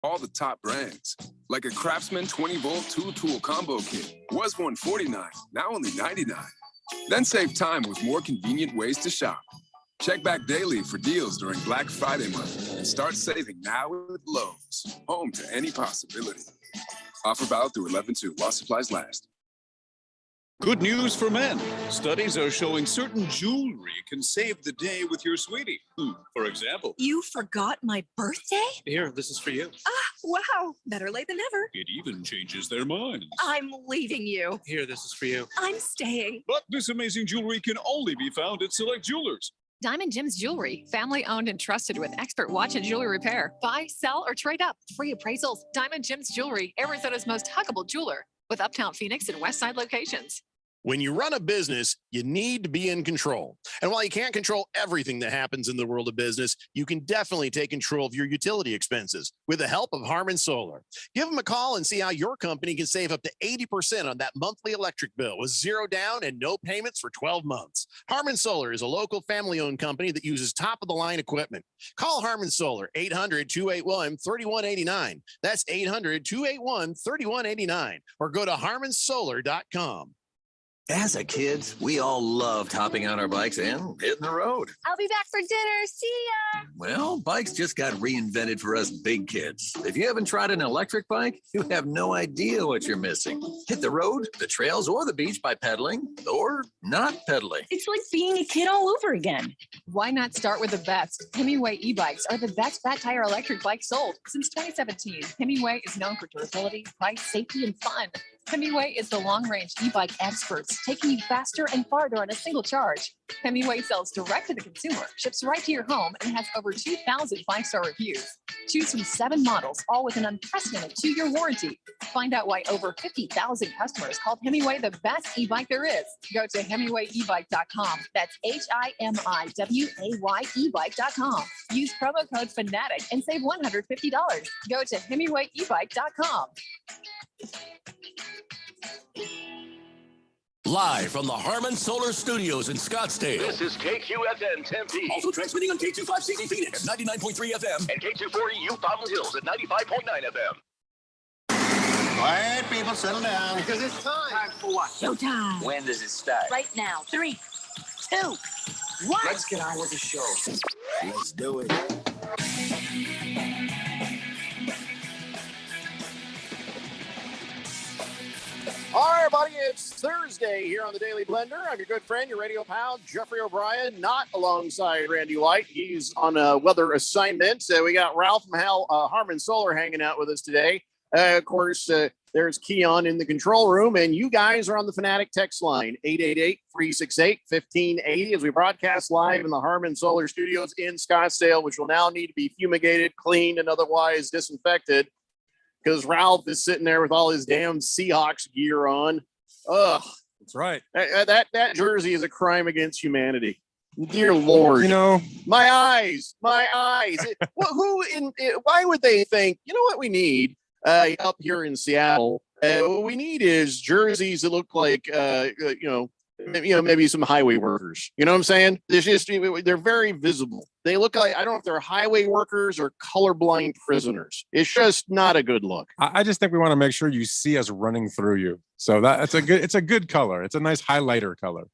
All the top brands, like a Craftsman 20-volt two-tool combo kit, was $149, now only $99. Then save time with more convenient ways to shop. Check back daily for deals during Black Friday month and start saving now with Lowe's, home to any possibility. Offer valid through 11/2 while supplies last. Good news for men. Studies are showing certain jewelry can save the day with your sweetie. For example. You forgot my birthday? Here, this is for you. Wow. Better late than never. It even changes their minds. I'm leaving you. Here, this is for you. I'm staying. But this amazing jewelry can only be found at select jewelers. Diamond Gems Jewelry, family owned and trusted with expert watch and jewelry repair. Buy, sell, or trade up. Free appraisals. Diamond Gems Jewelry, Arizona's most huggable jeweler, with Uptown Phoenix and Westside locations. When you run a business, you need to be in control. And while you can't control everything that happens in the world of business, you can definitely take control of your utility expenses with the help of Harmon Solar. Give them a call and see how your company can save up to 80% on that monthly electric bill with zero down and no payments for 12 months. Harmon Solar is a local family-owned company that uses top-of-the-line equipment. Call Harmon Solar, 800-281-3189. That's 800-281-3189. Or go to harmonsolar.com. As a kids, we all loved hopping on our bikes and hitting the road. I'll be back for dinner. See ya. Well, bikes just got reinvented for us big kids. If you haven't tried an electric bike, you have no idea what you're missing. Hit the road, the trails, or the beach by pedaling or not pedaling. It's like being a kid all over again. Why not start with the best? Hemingway e-bikes are the best fat tire electric bikes sold. Since 2017, Hemingway is known for durability, price, safety, and fun. Hemingway is the long-range e-bike experts, taking you faster and farther on a single charge. Hemingway sells direct to the consumer, ships right to your home, and has over 2,000 five-star reviews. Choose from 7 models, all with an unprecedented 2-year warranty. Find out why over 50,000 customers called Hemingway the best e-bike there is. Go to HemingwayEbike.com. That's HIMIWAY ebike.com. Use promo code FANATIC and save $150. Go to HemingwayEbike.com. Live from the Harmon Solar Studios in Scottsdale. This is KQFN Tempe. Also transmitting on K25CZ Phoenix at 99.3 FM. And K240U Fountain Hills at 95.9 FM. Quiet, people, settle down. Because it's time. Time for what? Showtime. When does it start? Right now. 3, 2, 1. Let's get on with the show. Let's do it. All right, everybody, it's Thursday here on the Daily Blender. I'm your good friend, your radio pal, Jeffrey O'Brien, not alongside Randy White. He's on a weather assignment. We got Ralph from Harmon Solar hanging out with us today. Of course, there's Keon in the control room, and you guys are on the Fanatic text line, 888-368-1580, as we broadcast live in the Harmon Solar Studios in Scottsdale, which will now need to be fumigated, cleaned, and otherwise disinfected, because Ralph is sitting there with all his damn Seahawks gear on. Ugh. That's right. That jersey is a crime against humanity. Dear Lord. You know, my eyes. Why would they think, you know what we need up here in Seattle? What we need is jerseys that look like, maybe some highway workers. You know what I'm saying? They're very visible. They look like, I don't know if they're highway workers or colorblind prisoners. It's just not a good look. I just think we want to make sure you see us running through you. So it's a good color. It's a nice highlighter color.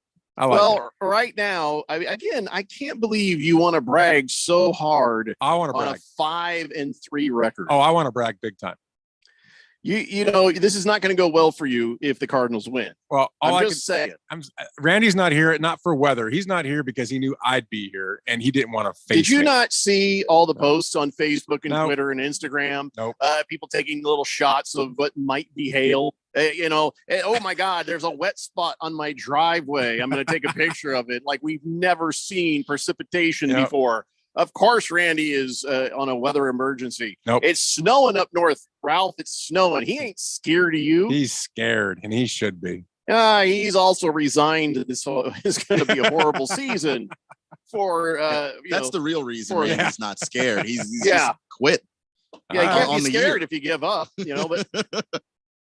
Right now, I can't believe you want to brag so hard. I want to brag on a 5-3 record. Oh, I want to brag big time. You know, this is not going to go well for you if the Cardinals win. Well, I'm just saying. Randy's not here, not for weather. He's not here because he knew I'd be here, and he didn't want to face. Did you me. not see all the posts on Facebook and Twitter and Instagram? Nope. People taking little shots of what might be hail. Oh my God, there's a wet spot on my driveway. I'm going to take a picture of it. Like we've never seen precipitation before. Of course, Randy is on a weather emergency. Nope. It's snowing up north. Ralph, it's snowing. He ain't scared of you. He's scared, and he should be. He's also resigned. This is going to be a horrible season for. That's the real reason he's not scared. He's just quit. Yeah, you can't be scared if you give up. But.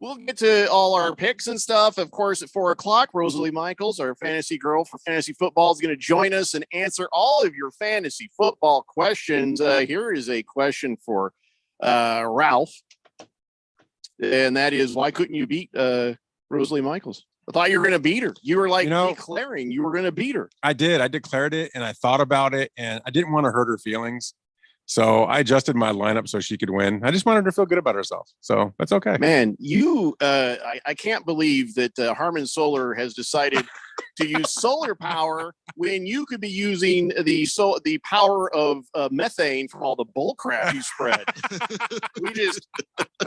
We'll get to all our picks and stuff. Of course, at 4:00, Rosalie Michaels, our fantasy girl for fantasy football, is going to join us and answer all of your fantasy football questions. Here is a question for Ralph, and that is, why couldn't you beat Rosalie Michaels? I thought you were going to beat her. You were like declaring you were going to beat her. I did. I declared it, and I thought about it, and I didn't want to hurt her feelings. So I adjusted my lineup so she could win. I just wanted her to feel good about herself. So that's okay. Man, I can't believe that Harman Solar has decided to use solar power when you could be using the power of methane from all the bull crap you spread. We just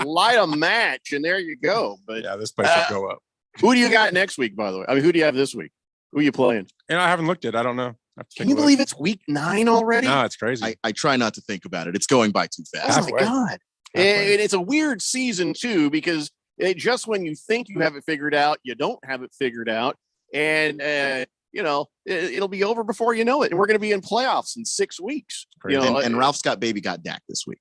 light a match, and there you go. But yeah, this place will go up. Who do you got next week, by the way? I mean, who do you have this week? Who are you playing? And I haven't looked at it. I don't know. Can you believe it's week 9 already? No, it's crazy. I try not to think about it. It's going by too fast. Oh my God. And it's a weird season too, because just when you think you have it figured out, you don't have it figured out. And, it'll be over before you know it. And we're going to be in playoffs in 6 weeks. And Ralph's got baby got Dak this week.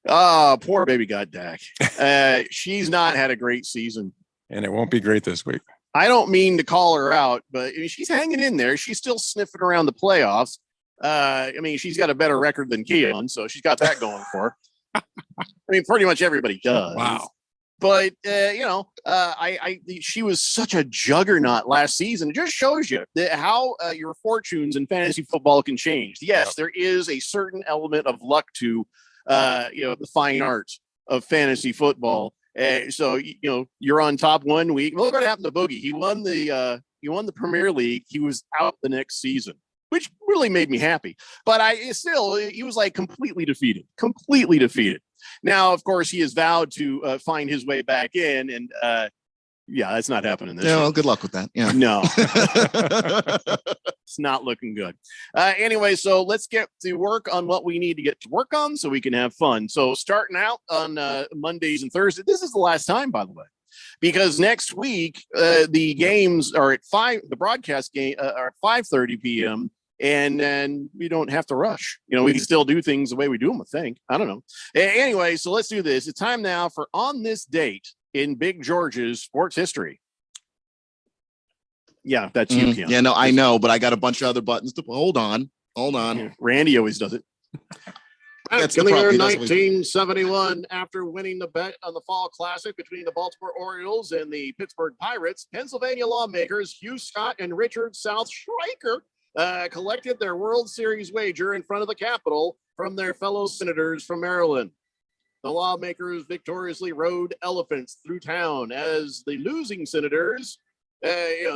Oh, poor baby got Dak. She's not had a great season. And it won't be great this week. I don't mean to call her out, but she's hanging in there. She's still sniffing around the playoffs. She's got a better record than Keon, so she's got that going for her. Pretty much everybody does. Wow. But she was such a juggernaut last season. It just shows you how your fortunes in fantasy football can change. Yes, there is a certain element of luck to the fine arts of fantasy football. So you're on top 1 week. Look what happened to Boogie. He won the Premier League. He was out the next season, which really made me happy. But he was like completely defeated. Now, of course, he has vowed to find his way back in, and that's not happening this year. Good luck with that. Yeah, no, it's not looking good. Anyway, so let's get to work on what we need to get to work on so we can have fun. So starting out on Mondays and Thursdays, this is the last time, by the way, because next week the games are at 5. The broadcast game are at 5:30 p.m. And then we don't have to rush. We can still do things the way we do them, I think. I don't know. Anyway, so let's do this. It's time now for On This Date in Big George's sports history. Yeah, that's you, Keon. Yeah, no, I know, but I got a bunch of other buttons to hold on. Randy always does it. That's in the the year problem. 1971, after winning the bet on the Fall Classic between the Baltimore Orioles and the Pittsburgh Pirates, Pennsylvania lawmakers Hugh Scott and Richard South Schreiker collected their World Series wager in front of the Capitol from their fellow senators from Maryland. The lawmakers victoriously rode elephants through town as the losing senators,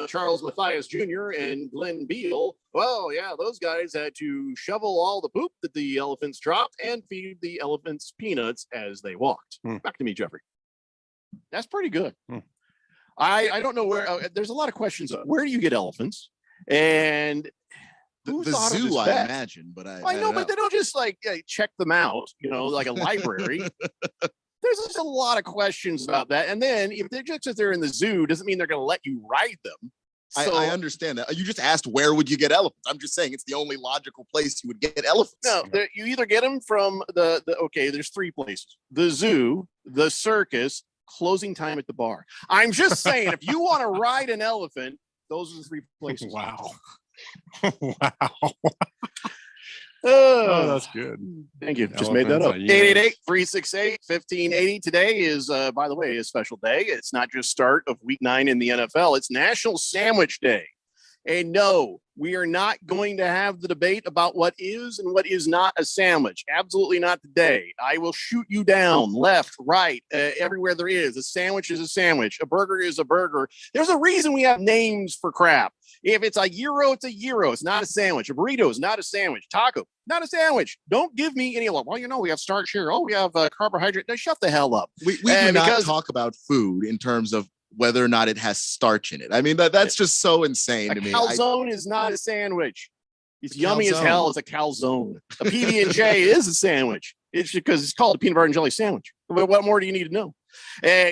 Charles Matthias Jr. and Glenn Beall, those guys had to shovel all the poop that the elephants dropped and feed the elephants peanuts as they walked. Back to me, Jeffrey. That's pretty good. I don't know where. There's a lot of questions. Where do you get elephants? And the zoo, I imagine, but I know, but they don't just check them out, like a library. There's just a lot of questions about that. And then if they're in the zoo, doesn't mean they're going to let you ride them. So, I understand that. You just asked where would you get elephants. I'm just saying it's the only logical place you would get elephants. No, you either get them from there's 3 places: the zoo, the circus, closing time at the bar. I'm just saying, if you want to ride an elephant, those are the 3 places. Wow. Wow. Oh, that's good. Thank you. Just made that up. 888-368-1580. Today is, by the way, a special day. It's not just start of week 9 in the NFL. It's National Sandwich Day. And no, we are not going to have the debate about what is and what is not a sandwich. Absolutely not today. I will shoot you down left, right, everywhere there is. A sandwich is a sandwich. A burger is a burger. There's a reason we have names for crap. If it's a gyro, it's a gyro. It's not a sandwich. A burrito is not a sandwich. Taco, not a sandwich. Don't give me any, we have starch here. Oh, we have carbohydrate. No, shut the hell up. We do not talk about food in terms of whether or not it has starch in it. I mean, that's just so insane to me. A calzone is not a sandwich. It's yummy as hell. It's a calzone. A PB&J is a sandwich. It's because it's called a peanut butter and jelly sandwich. What more do you need to know?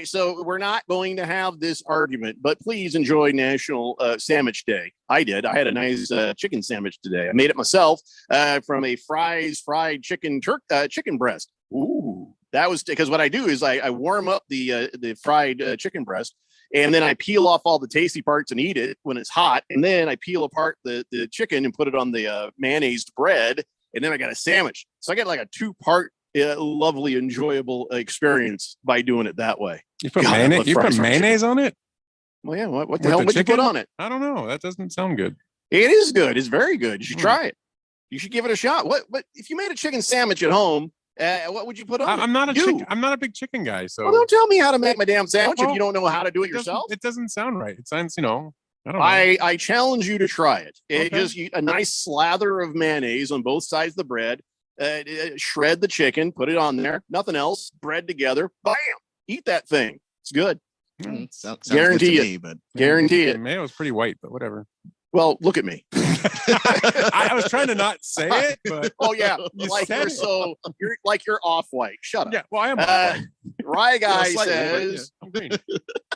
So we're not going to have this argument, but please enjoy National Sandwich Day. I did. I had a nice chicken sandwich today. I made it myself from a fried chicken breast. Ooh, that was because what I do is I warm up the fried chicken breast, and then I peel off all the tasty parts and eat it when it's hot. And then I peel apart the chicken and put it on the mayonnaised bread. And then I got a sandwich. So I got like a 2-part lovely, enjoyable experience by doing it that way. You put God, I mayonnaise. love You fries put from mayonnaise on it. Well, yeah. What With the hell the would you put chicken? on it? I don't know. That doesn't sound good. It is good. It's very good. You should Hmm. try it. You should give it a shot. What if you made a chicken sandwich at home? What would you put on it? I'm not a You. I'm not a big chicken guy. So Well, don't tell me how to make my damn sandwich if Well, you don't know how to do it doesn't- yourself. It doesn't sound right. It sounds, I don't know. I challenge you to try it. It Okay. just a nice slather of mayonnaise on both sides of the bread. Shred the chicken, put it on there. Nothing else. Bread together. Bam! Eat that thing. It's good. Sounds Guarantee good to it. me, but Guarantee The it. mayo's pretty white, but whatever. Well, look at me. I was trying to not say it, but Oh yeah, You like said you're off white. Shut up. yeah. Well, I am. Rye guy slightly, but yeah. says, I'm green.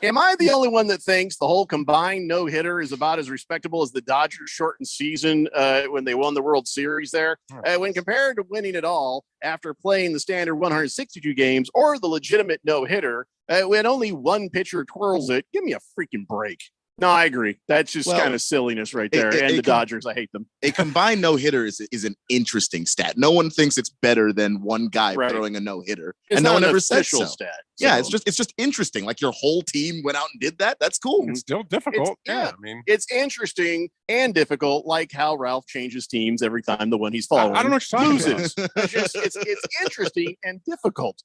"Am I the only one that thinks the whole combined no hitter is about as respectable as the Dodgers' shortened season when they won the World Series there? When compared to winning it all after playing the standard 162 games or the legitimate no hitter, when only one pitcher twirls it, give me a freaking break." No, I agree. That's just Well, kind of silliness right there. it And the can- Dodgers, I hate them. a combined no hitter is an interesting stat. No one thinks it's better than one guy Right. throwing a no hitter, It's and no not one an ever says official so. stat. Yeah, so- it's just interesting. Like your whole team went out and did that. That's cool. It's still difficult. yeah. I mean, it's interesting and difficult, like how Ralph changes teams every time the one he's I following don't know what you're talking loses. It's interesting and difficult.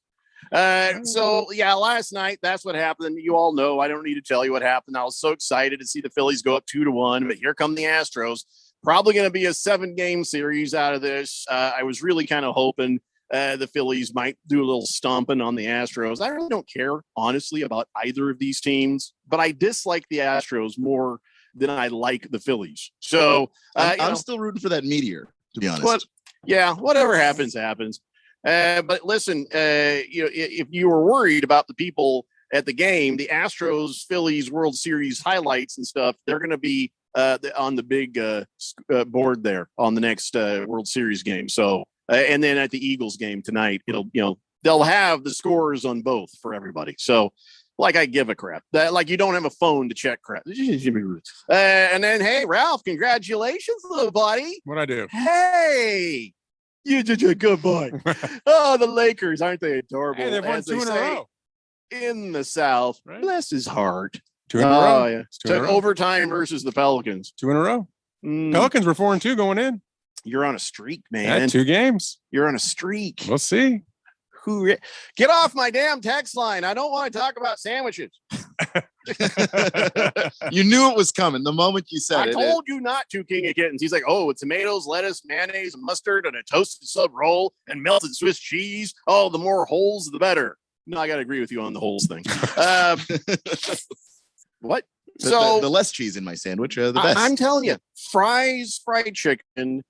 So yeah, last night that's what happened. You all know. I don't need to tell you what happened. I was so excited to see the Phillies go up 2-1, but here come the Astros. Probably going to be a 7-game series out of this. I was really kind of hoping the Phillies might do a little stomping on the Astros. I really don't care, honestly, about either of these teams, but I dislike the Astros more than I like the Phillies. So I'm still rooting for that meteor, to be honest. But yeah, whatever happens, happens. But listen, if you were worried about the people at the game, the Astros Phillies World Series highlights and stuff, they're going to be on the big board there on the next World Series game. So, and then at the Eagles game tonight, they'll have the scores on both for everybody. So, like I give a crap. Like you don't have a phone to check crap. And then, hey, Ralph, congratulations, little buddy. what I do? Hey, you did a good boy. Oh, the Lakers, aren't they adorable? Hey, they've won As they 2 in a say row. in the South. Right. Bless his heart. 2 in a Oh, row. yeah. It's 2 in a Took row. overtime versus the Pelicans. 2 in a row. Mm, Pelicans were 4-2 going in. you're on a streak, Yeah, man. 2 games. You're on a streak. We'll see. Get off my damn text line. I don't want to talk about sandwiches. You knew it was coming the moment you said I it. told you not to, King of Kittens. He's like, oh, with tomatoes, lettuce, mayonnaise, mustard, and a toasted sub roll and melted Swiss cheese. Oh, the more holes, the better. No, I got to agree with you on the holes thing. What? So the less cheese in my sandwich, the best. I'm telling you, fries, fried chicken,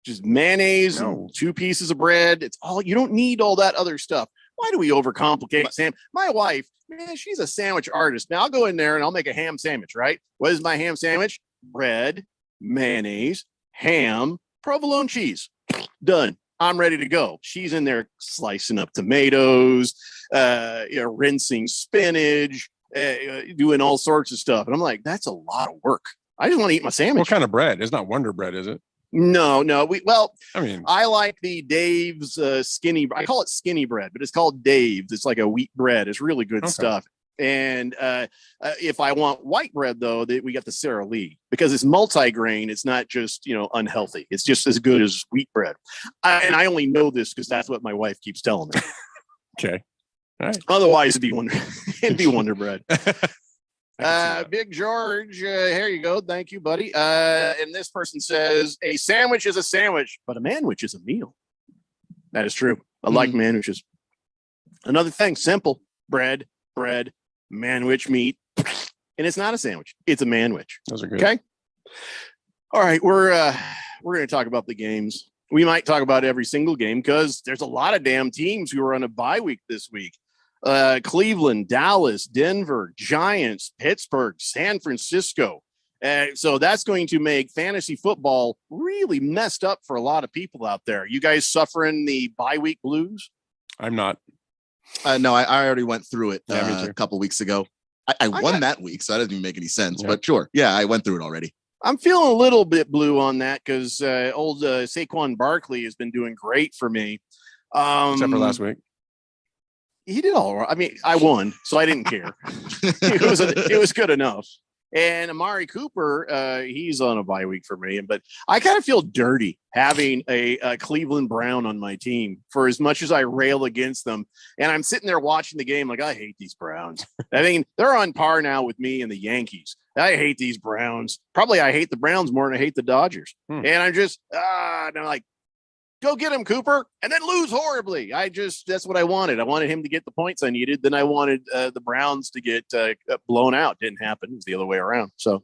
just mayonnaise, and 2 pieces of bread. It's all you don't need all that other stuff. Why do we overcomplicate Sam? My wife, man, she's a sandwich artist. Now I'll go in there and I'll make a ham sandwich, right? What is my ham sandwich? Bread, mayonnaise, ham, provolone cheese. Done. I'm ready to go. She's in there slicing up tomatoes, rinsing spinach, doing all sorts of stuff. And I'm like, that's a lot of work. I just want to eat my sandwich. What kind of bread? It's not Wonder Bread, is it? No. I mean, I like the Dave's skinny. I call it skinny bread, but it's called Dave's. It's like a wheat bread. It's really good Okay. stuff. And if I want white bread, though, we got the Sara Lee because it's multi-grain. It's not just unhealthy. It's just as good as wheat bread. And I only know this because that's what my wife keeps telling me. okay. All right. Otherwise, it'd be Wonder Bread. I can see that. Big George, here you go. Thank you, buddy. And this person says a sandwich is a sandwich, but a manwich is a meal. That is true. I like manwiches. Another thing, simple: bread, manwich, meat, and it's not a sandwich. It's a manwich. Those are good. Okay. All right, we're going to talk about the games. We might talk about every single game because there's a lot of damn teams who are on a bye week this week. Cleveland, Dallas, Denver, Giants, Pittsburgh, San Francisco. So that's going to make fantasy football really messed up for a lot of people out there. You guys suffering the bye week blues? I'm not. No, I already went through it Yeah, me too. a couple weeks ago. I won that week, so that doesn't even make any sense. But sure, yeah, I went through it already. I'm feeling a little bit blue on that because old Saquon Barkley has been doing great for me. Except for last week. He did all right. I mean, I won, so I didn't care. it was good enough. And Amari Cooper, he's on a bye week for me. But I kind of feel dirty having a Cleveland Brown on my team for as much as I rail against them. And I'm sitting there watching the game like, I hate these Browns. I mean, they're on par now with me and the Yankees. I hate these Browns. Probably I hate the Browns more than I hate the Dodgers. And I'm just, and I'm like, go get him, Cooper, and then lose horribly. That's what I wanted. I wanted him to get the points I needed. Then I wanted the Browns to get blown out. Didn't happen. It was the other way around. So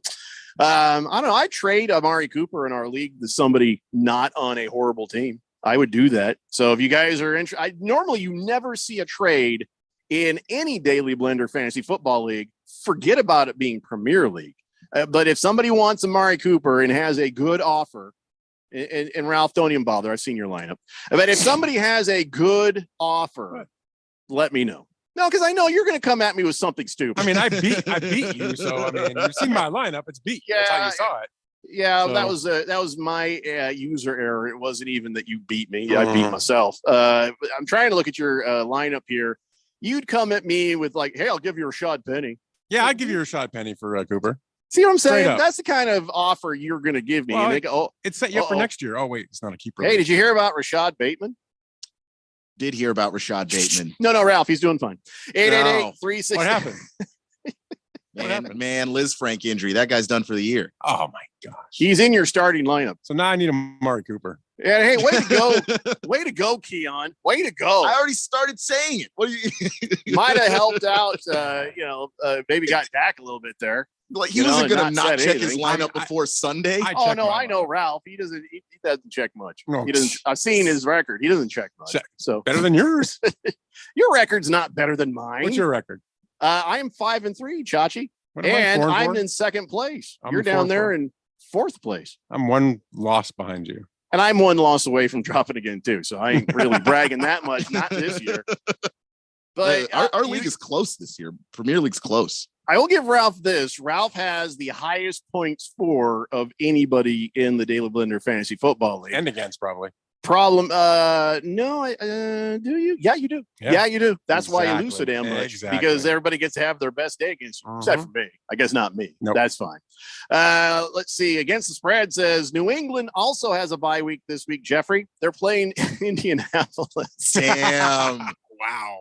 I don't know. I trade Amari Cooper in our league to somebody not on a horrible team. I would do that. So if you guys are interested, normally you never see a trade in any Daily Blender fantasy football league. Forget about it being Premier League. But if somebody wants Amari Cooper and has a good offer, and Ralph, don't even bother. I've seen your lineup. But if somebody has a good offer, let me know. No, because I know you're going to come at me with something stupid. I mean, I beat you. So I mean, you've seen my lineup. It's beat. Yeah, that's how you saw it. Yeah, so. that was my user error. It wasn't even that you beat me. I beat myself. I'm trying to look at your lineup here. You'd come at me with like, "Hey, I'll give you Rashad Penny." Yeah, I'd give you Rashad Penny for Cooper. See what I'm saying? That's the kind of offer you're going to give me. Well, and they go, it's set you up for next year. Oh, wait, it's not a keeper. Hey, did you hear about Rashad Bateman? Did hear about Rashad Bateman. No, Ralph, he's doing fine. 888-360. What happened? Man, Liz Frank injury. That guy's done for the year. Oh, my gosh. He's in your starting lineup. So now I need Amari Cooper. Yeah, hey, way to go. Way to go, Keon. Way to go. I already started saying it. What do you might have helped out, maybe got Dak a little bit there. Like he wasn't going to not check his lineup before Sunday. I know Ralph. He doesn't check much. No. He doesn't. I've seen his record. He doesn't check much. So better than yours. Your record's not better than mine. What's your record? I am 5-3, Chachi, and I'm in second place. You're down there in fourth place. I'm one loss behind you. And I'm one loss away from dropping again too. So I ain't really bragging that much. Not this year. But our league is close this year. Premier League's close. I will give Ralph this. Ralph has the highest points for of anybody in the Daily Blender Fantasy Football League. And against, probably. No, do you? Yeah, you do. Yeah, you do. That's why you lose so damn much. Because everybody gets to have their best day against you, except for me. I guess not me. Nope. That's fine. Let's see. Against the spread says New England also has a bye week this week, Jeffrey. They're playing Indianapolis. Damn. Wow.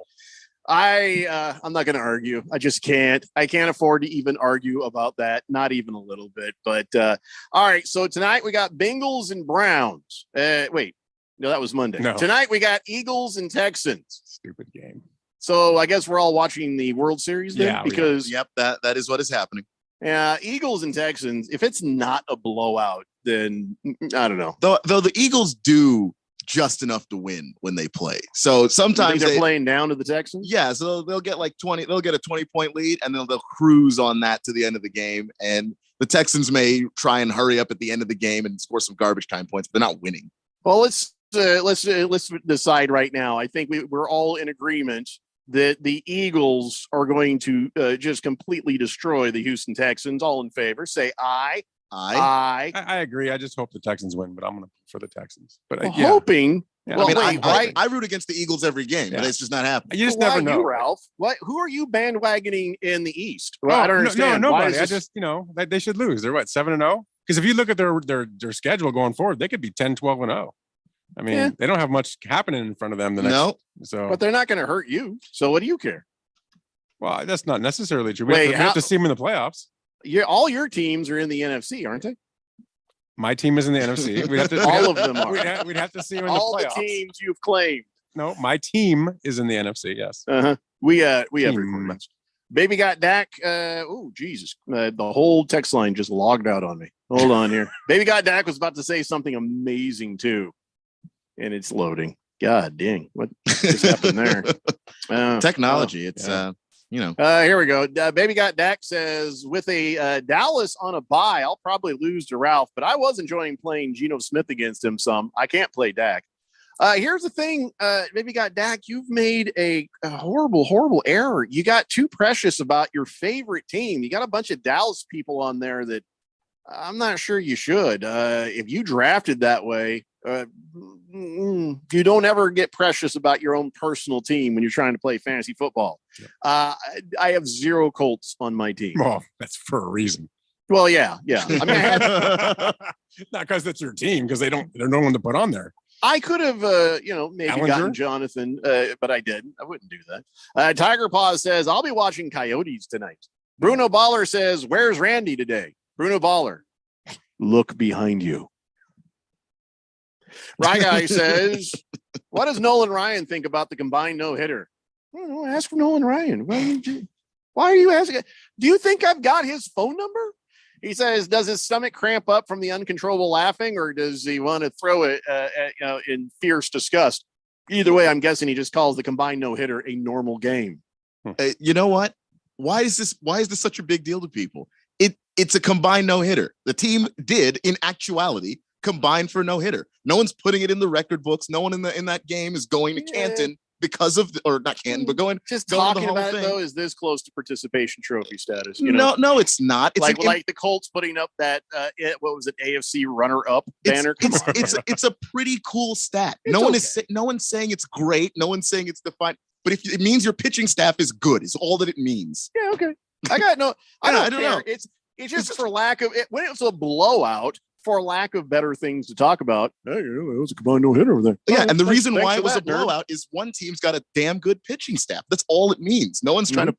I'm not going to argue. I just can't. I can't afford to even argue about that. Not even a little bit. But all right. So tonight we got Bengals and Browns. Wait, no, that was Monday. No. Tonight we got Eagles and Texans. Stupid game. So I guess we're all watching the World Series then, because that is what is happening. Yeah, Eagles and Texans. If it's not a blowout, then I don't know. Though the Eagles do just enough to win when they play. So sometimes they're playing down to the Texans. Yeah, so they'll get like 20. They'll get a 20-point lead, and then they'll cruise on that to the end of the game. And the Texans may try and hurry up at the end of the game and score some garbage time points, but they're not winning. Well, let's decide right now. I think we're all in agreement that the Eagles are going to just completely destroy the Houston Texans. All in favor, say aye. I agree. I just hope the Texans win, but I'm going to for the Texans. But hoping. Yeah. Well, I root against the Eagles every game, but it's just not happening. You just never know, Ralph. Who are you bandwagoning in the East? Well, I don't understand. No, nobody. I just they should lose. They're 7-0. Because if you look at their schedule going forward, they could be 10-12-0. I mean, they don't have much happening in front of them. But they're not going to hurt you. So what do you care? Well, that's not necessarily true. We have to see them in the playoffs. All your teams are in the NFC, aren't they? My team is in the NFC. We'd have to, all of them are. We'd have to see them in all the playoffs. The teams you've claimed. No, my team is in the NFC. Yes. We have requirements. Baby got Dak. Oh, Jesus. The whole text line just logged out on me. Hold on here. Baby got Dak was about to say something amazing too, and it's loading. God dang, what just happened there? Technology. It's here we go. Baby got Dak says, with a Dallas on a bye, I'll probably lose to Ralph, but I was enjoying playing Geno Smith against him some. I can't play Dak. Here's the thing, Baby got Dak, you've made a horrible, horrible error. You got too precious about your favorite team. You got a bunch of Dallas people on there that I'm not sure you should. If you drafted that way, You don't ever get precious about your own personal team when you're trying to play fantasy football. I have 0 Colts on my team. Oh, that's for a reason. Well, yeah. I mean, I had, not because that's your team, because there's no one to put on there. I could have, maybe Allinger? gotten Jonathan, but I didn't. I wouldn't do that. Tiger Paw says, I'll be watching Coyotes tonight. Bruno Baller says, where's Randy today? Bruno Baller, look behind you. Rye Guy says, what does Nolan Ryan think about the combined no-hitter? Ask for Nolan Ryan. Why are you asking? Do you think I've got his phone number? He says, does his stomach cramp up from the uncontrollable laughing, or does he want to throw it in fierce disgust? Either way, I'm guessing he just calls the combined no-hitter a normal game. You know what? Why is this such a big deal to people? It's a combined no-hitter. The team did, in actuality, combine for no hitter. No one's putting it in the record books. No one in that game is going to Canton because of or not Canton, but going talking about it though is this close to participation trophy status. No, it's not. It's like the Colts putting up that what was it, AFC runner-up banner. It's a pretty cool stat. No one's saying it's great. No one's saying it's defined. But if it means your pitching staff is good, is all that it means. Yeah, okay. I don't care. It's just for lack of it when it was a blowout. For lack of better things to talk about, hey, it was a combined no-hitter over there. Yeah, and the reason why it was a blowout is one team's got a damn good pitching staff. That's all it means. No one's trying to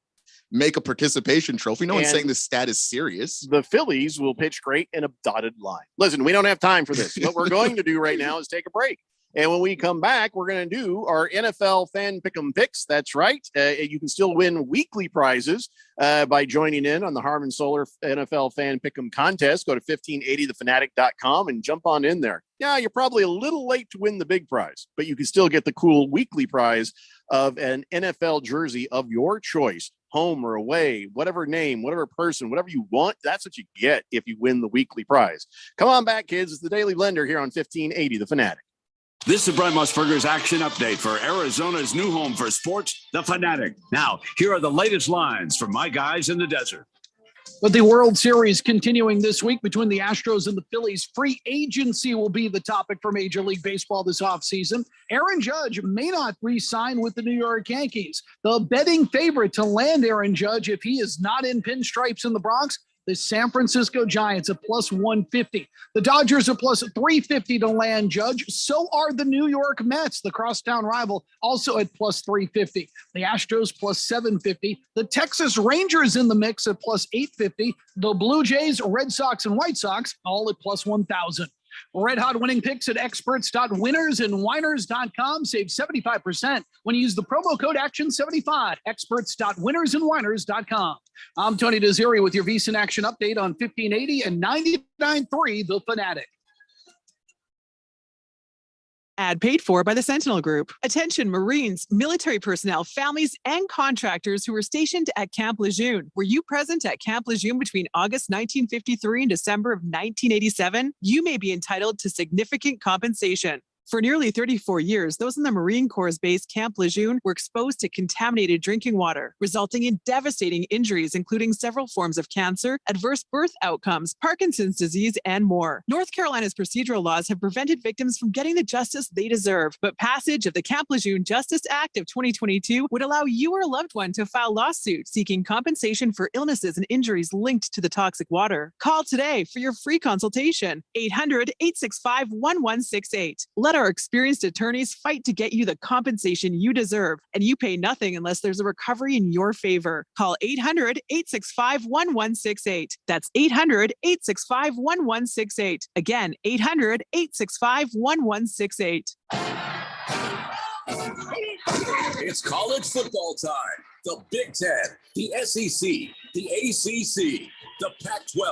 make a participation trophy. No one's saying this stat is serious. The Phillies will pitch great in a dotted line. Listen, we don't have time for this. What we're going to do right now is take a break. And when we come back, we're going to do our NFL fan pick'em picks. That's right. You can still win weekly prizes by joining in on the Harmon Solar NFL fan pick'em contest. Go to 1580thefanatic.com and jump on in there. Yeah, you're probably a little late to win the big prize, but you can still get the cool weekly prize of an NFL jersey of your choice, home or away, whatever name, whatever person, whatever you want. That's what you get if you win the weekly prize. Come on back, kids. It's the Daily Blender here on 1580 The Fanatic. This is Brian Musburger's action update for Arizona's new home for sports, The Fanatic. Now, here are the latest lines from my guys in the desert. With the World Series continuing this week between the Astros and the Phillies, free agency will be the topic for Major League Baseball this offseason. Aaron Judge may not re-sign with the New York Yankees. The betting favorite to land Aaron Judge if he is not in pinstripes in the Bronx, the San Francisco Giants at plus 150. The Dodgers are plus 350 to land Judge. So are the New York Mets, the crosstown rival, also at plus 350. The Astros plus 750. The Texas Rangers in the mix at plus 850. The Blue Jays, Red Sox, and White Sox all at plus 1,000. Red hot winning picks at experts.winnersandwhiners.com. Save 75% when you use the promo code ACTION75. Experts.winnersandwhiners.com. I'm Tony Desiri with your VSiN Action Update on 1580 and 99.3 The Fanatic. Ad paid for by the Sentinel Group. Attention Marines, military personnel, families, and contractors who were stationed at Camp Lejeune. Were you present at Camp Lejeune between August 1953 and December of 1987? You may be entitled to significant compensation. For nearly 34 years, those in the Marine Corps' base Camp Lejeune were exposed to contaminated drinking water, resulting in devastating injuries, including several forms of cancer, adverse birth outcomes, Parkinson's disease, and more. North Carolina's procedural laws have prevented victims from getting the justice they deserve, but passage of the Camp Lejeune Justice Act of 2022 would allow you or a loved one to file lawsuits seeking compensation for illnesses and injuries linked to the toxic water. Call today for your free consultation. 800-865-1168. Let our experienced attorneys fight to get you the compensation you deserve, and you pay nothing unless there's a recovery in your favor. Call 800-865-1168. That's 800-865-1168. Again, 800-865-1168. It's college football time. The Big Ten, the SEC, the ACC, the Pac-12,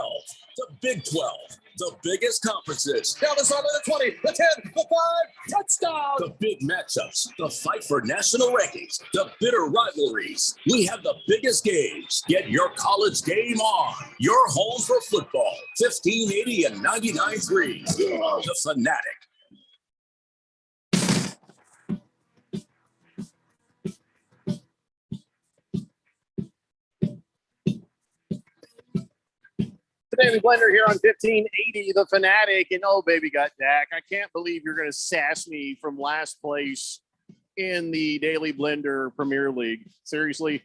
the Big 12. The biggest conferences. Down the side of the 20, the 10, the 5, touchdown. The big matchups, the fight for national rankings, the bitter rivalries. We have the biggest games. Get your college game on. Your home for football. 1580 and 99.3. The Fanatic. Today Daily Blender here on 1580, The Fanatic. And oh, baby, got Dak. I can't believe you're going to sass me from last place in the Daily Blender Premier League. Seriously?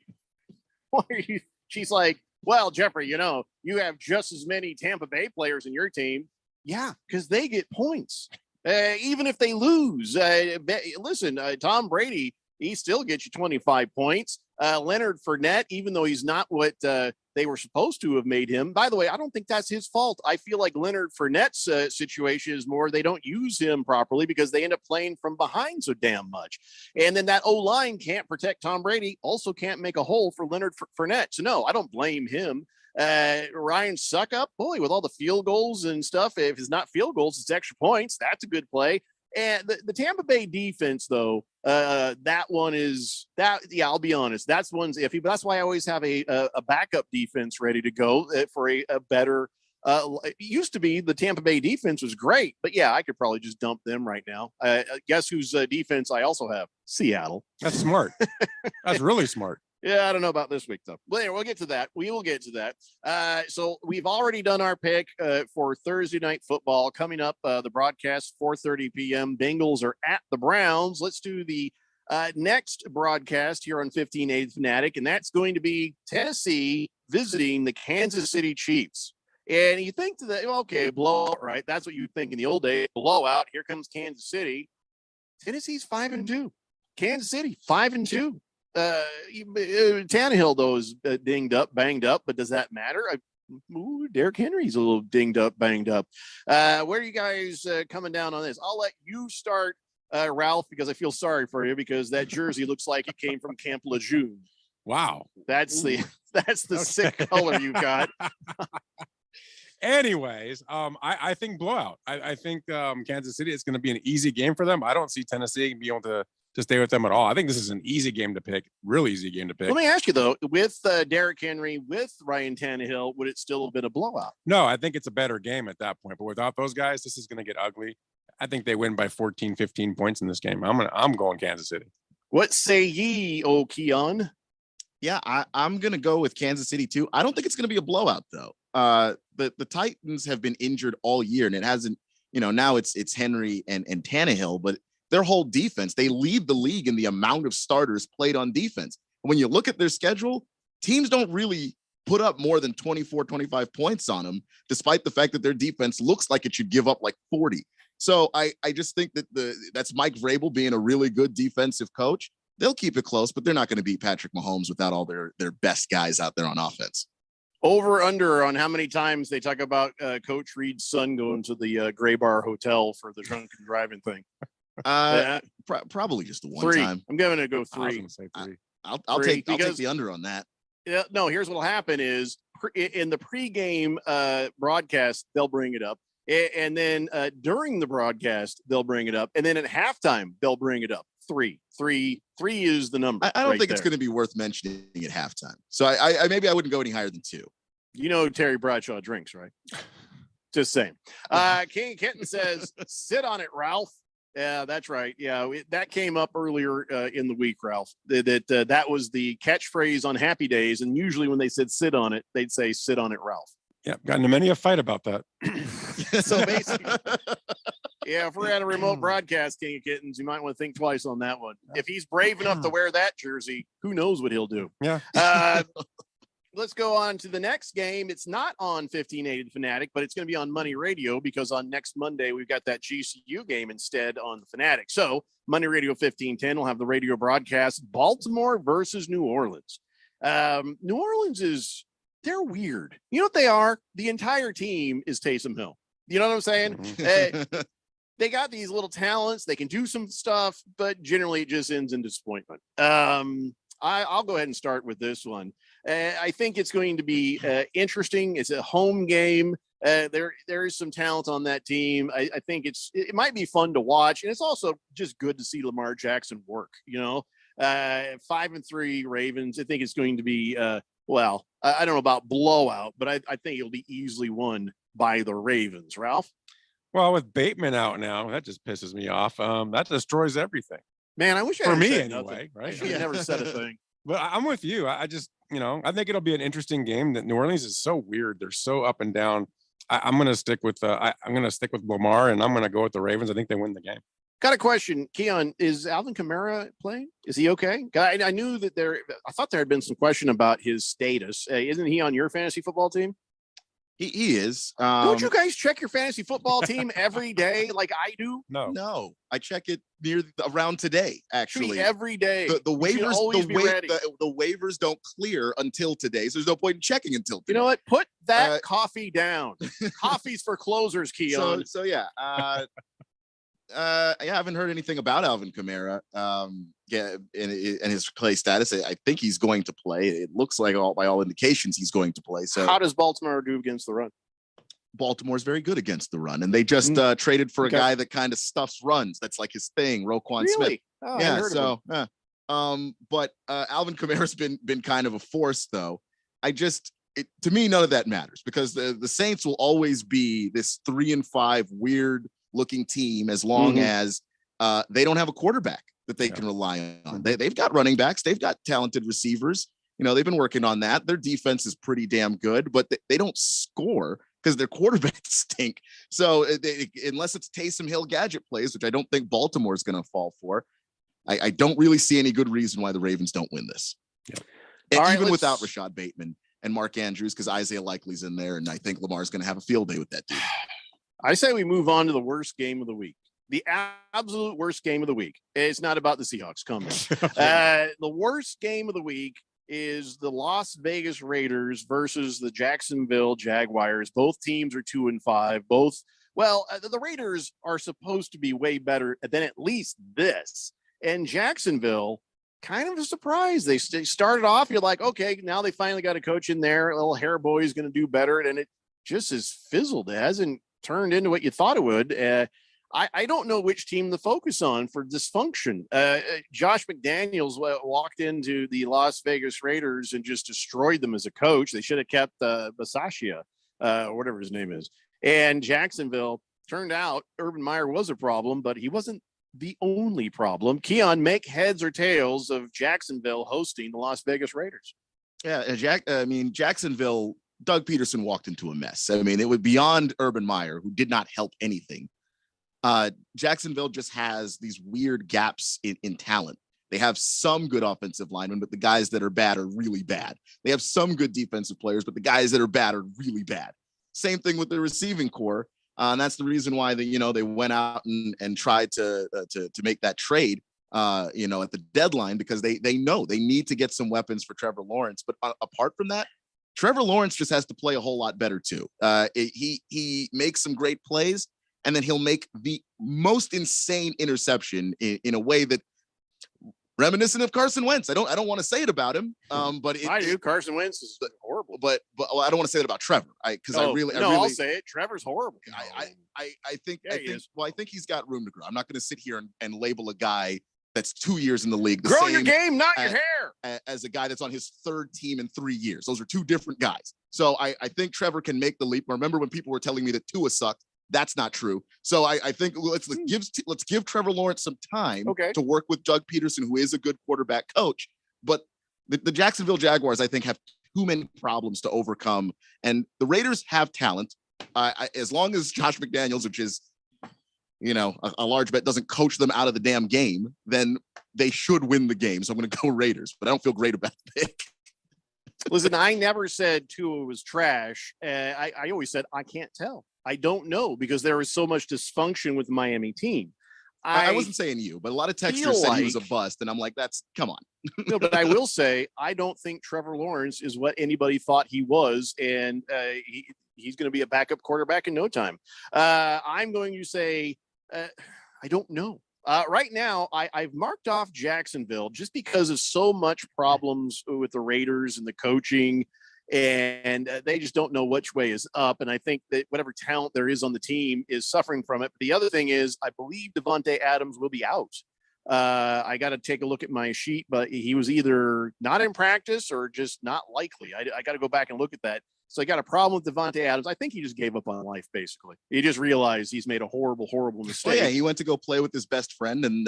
What are you? She's like, well, Jeffrey, you know, you have just as many Tampa Bay players in your team. Yeah, because they get points. Even if they lose. Listen, Tom Brady, he still gets you 25 points. Leonard Fournette, even though he's not what they were supposed to have made him. By the way, I don't think that's his fault. I feel like Leonard Fournette's situation is more they don't use him properly because they end up playing from behind so damn much. And then that O-line can't protect Tom Brady, also can't make a hole for Leonard Fournette. So, no, I don't blame him. Ryan Suckup, boy, with all the field goals and stuff, if it's not field goals, it's extra points. That's a good play. And the Tampa Bay defense, though, that one is that. Yeah, I'll be honest. That's one's iffy, but that's why I always have a backup defense ready to go for a better. It used to be the Tampa Bay defense was great, but yeah, I could probably just dump them right now. Guess whose defense I also have? Seattle. That's smart. That's really smart. Yeah, I don't know about this week, though. But anyway, we'll get to that. We will get to that. So we've already done our pick for Thursday night football. Coming up, the broadcast, 4:30 p.m. Bengals are at the Browns. Let's do the next broadcast here on 1580 Fanatic, and that's going to be Tennessee visiting the Kansas City Chiefs. And you think to that, okay, blowout, right? That's what you think in the old days. Blowout. Here comes Kansas City. Tennessee's 5-2. Kansas City 5-2. Tannehill, though, is banged up, but does that matter? Derrick Henry's a little dinged up, banged up. Where are you guys coming down on this? I'll let you start, Ralph, because I feel sorry for you because that jersey looks like it came from Camp Lejeune. Wow. That's the sick color you got. Anyways, I think blowout. I think Kansas City is going to be an easy game for them. I don't see Tennessee being able to stay with them at all. I think this is an easy game to pick, real easy game to pick. Let me ask you, though, with Derrick Henry, with Ryan Tannehill, would it still have been a blowout? No, I think it's a better game at that point. But without those guys, this is going to get ugly. I think they win by 14, 15 points in this game. I'm going Kansas City. What say ye, O Keon? Yeah, I'm going to go with Kansas City, too. I don't think it's going to be a blowout, though. The Titans have been injured all year, and it hasn't, now it's Henry and Tannehill, but their whole defense, they lead the league in the amount of starters played on defense. When you look at their schedule, teams don't really put up more than 24, 25 points on them, despite the fact that their defense looks like it should give up like 40. So I just think that that's Mike Vrabel being a really good defensive coach. They'll keep it close, but they're not going to beat Patrick Mahomes without all their best guys out there on offense. Over under on how many times they talk about Coach Reed's son going to the Gray Bar Hotel for the drunken driving thing. Probably just the one 3. time. I'm going to go 3. I'll take the under on that. Yeah, no, here's what'll happen is in the pregame broadcast, they'll bring it up. And then during the broadcast, they'll bring it up. And then at halftime, they'll bring it up. 3 is the number. I don't think it's going to be worth mentioning at halftime. So I maybe I wouldn't go any higher than 2. You know Terry Bradshaw drinks, right? Just saying. King Kitten says, sit on it, Ralph. Yeah, that's right. Yeah, that came up earlier in the week, Ralph. That was the catchphrase on Happy Days, and usually when they said sit on it, they'd say sit on it, Ralph. Yeah, gotten in many a fight about that. So basically, yeah, if we're at a remote broadcast, King of Kittens, you might want to think twice on that one. If he's brave enough to wear that jersey, who knows what he'll do? Yeah. Let's go on to the next game. It's not on 1580 Fanatic, but it's going to be on Money Radio because on next Monday, we've got that GCU game instead on the Fanatic. So Money Radio 1510 will have the radio broadcast Baltimore versus New Orleans. New Orleans they're weird. You know what they are? The entire team is Taysom Hill. You know what I'm saying? They got these little talents. They can do some stuff, but generally it just ends in disappointment. I'll go ahead and start with this one. I think it's going to be interesting. It's a home game. There is some talent on that team. I think it might be fun to watch, and it's also just good to see Lamar Jackson work. 5-3 Ravens. I think it's going to be I don't know about blowout, but I think it'll be easily won by the Ravens. Ralph? Well, with Bateman out now, that just pisses me off. That destroys everything. Man, I wish for me anyway. Right? You never said a thing. But I'm with you. I just, I think it'll be an interesting game. That New Orleans is so weird. They're so up and down. I'm going to stick with I'm going to stick with Lamar, and I'm going to go with the Ravens. I think they win the game. Got a question, Keon. Is Alvin Kamara playing? Is he okay? I knew that I thought there had been some question about his status. Isn't he on your fantasy football team? He is. Don't you guys check your fantasy football team every day like I do? No, I check it around today. Actually, every day. The waivers, the waivers don't clear until today, so there's no point in checking until today. You know what? Put that coffee down. Coffee's for closers, Keon. So yeah. I haven't heard anything about Alvin Kamara. And his play status. I think he's going to play. It looks like by all indications he's going to play. So how does Baltimore do against the run? Baltimore's very good against the run, and they just traded for a guy that kind of stuffs runs. That's like his thing, Roquan Smith. Oh, yeah. So, but Alvin Kamara's been kind of a force, though. To me, none of that matters because the Saints will always be this 3-5 weird looking team as long as they don't have a quarterback that they can rely on. They've got running backs. They've got talented receivers. They've been working on that. Their defense is pretty damn good, but they don't score because their quarterbacks stink. So unless it's Taysom Hill gadget plays, which I don't think Baltimore is going to fall for, I don't really see any good reason why the Ravens don't win this. Yeah. Even without Rashad Bateman and Mark Andrews, because Isaiah Likely's in there, and I think Lamar's going to have a field day with that dude. I say we move on to the worst game of the week. The absolute worst game of the week. It's not about the Seahawks. Come on. The worst game of the week is the Las Vegas Raiders versus the Jacksonville Jaguars. Both teams are 2-5. The Raiders are supposed to be way better than at least this. And Jacksonville, kind of a surprise. They started off, you're like, okay, now they finally got a coach in there. A little hair boy is going to do better. And it just has fizzled. It hasn't turned into what you thought it would. I don't know which team to focus on for dysfunction. Josh McDaniels walked into the Las Vegas Raiders and just destroyed them as a coach. They should have kept Bisaccia, whatever his name is. And Jacksonville, turned out Urban Meyer was a problem, but he wasn't the only problem. Keon, make heads or tails of Jacksonville hosting the Las Vegas Raiders. Yeah, Jacksonville, Doug Peterson walked into a mess. I mean, it was beyond Urban Meyer, who did not help anything. Jacksonville just has these weird gaps in talent. They have some good offensive linemen, but the guys that are bad are really bad. They have some good defensive players, but the guys that are bad are really bad. Same thing with the receiving core. And that's the reason why they went out and tried to make that trade, at the deadline, because they know they need to get some weapons for Trevor Lawrence. But apart from that, Trevor Lawrence just has to play a whole lot better too. He makes some great plays, and then he'll make the most insane interception in a way that reminiscent of Carson Wentz. I don't want to say it about him, but I do. Carson Wentz is horrible, but I don't want to say it about Trevor. I'll say it. Trevor's horrible. I think he's got room to grow. I'm not going to sit here and label a guy that's 2 years in the league. Grow your game, not your hair. As a guy that's on his third team in 3 years. Those are two different guys. So I think Trevor can make the leap. Remember when people were telling me that Tua sucked? That's not true. So I think let's give Trevor Lawrence some time to work with Doug Peterson, who is a good quarterback coach. But the Jacksonville Jaguars, I think, have too many problems to overcome. And the Raiders have talent. As long as Josh McDaniels, which is, a large bet, doesn't coach them out of the damn game, then they should win the game. So I'm going to go Raiders, but I don't feel great about the pick. Listen, I never said Tua was trash. I always said, I can't tell. I don't know, because there was so much dysfunction with the Miami team. I wasn't saying you, but a lot of texters said he was a bust. And I'm like, come on. No, but I will say, I don't think Trevor Lawrence is what anybody thought he was. And he's going to be a backup quarterback in no time. I'm going to say, I don't know. Right now, I've marked off Jacksonville just because of so much problems with the Raiders and the coaching, and they just don't know which way is up. And I think that whatever talent there is on the team is suffering from it. But the other thing is, I believe Devontae Adams will be out. I got to take a look at my sheet, but he was either not in practice or just not likely. I got to go back and look at that. So I got a problem with Devontae Adams. I think he just gave up on life, basically. He just realized he's made a horrible, horrible mistake. Well, yeah, he went to go play with his best friend, and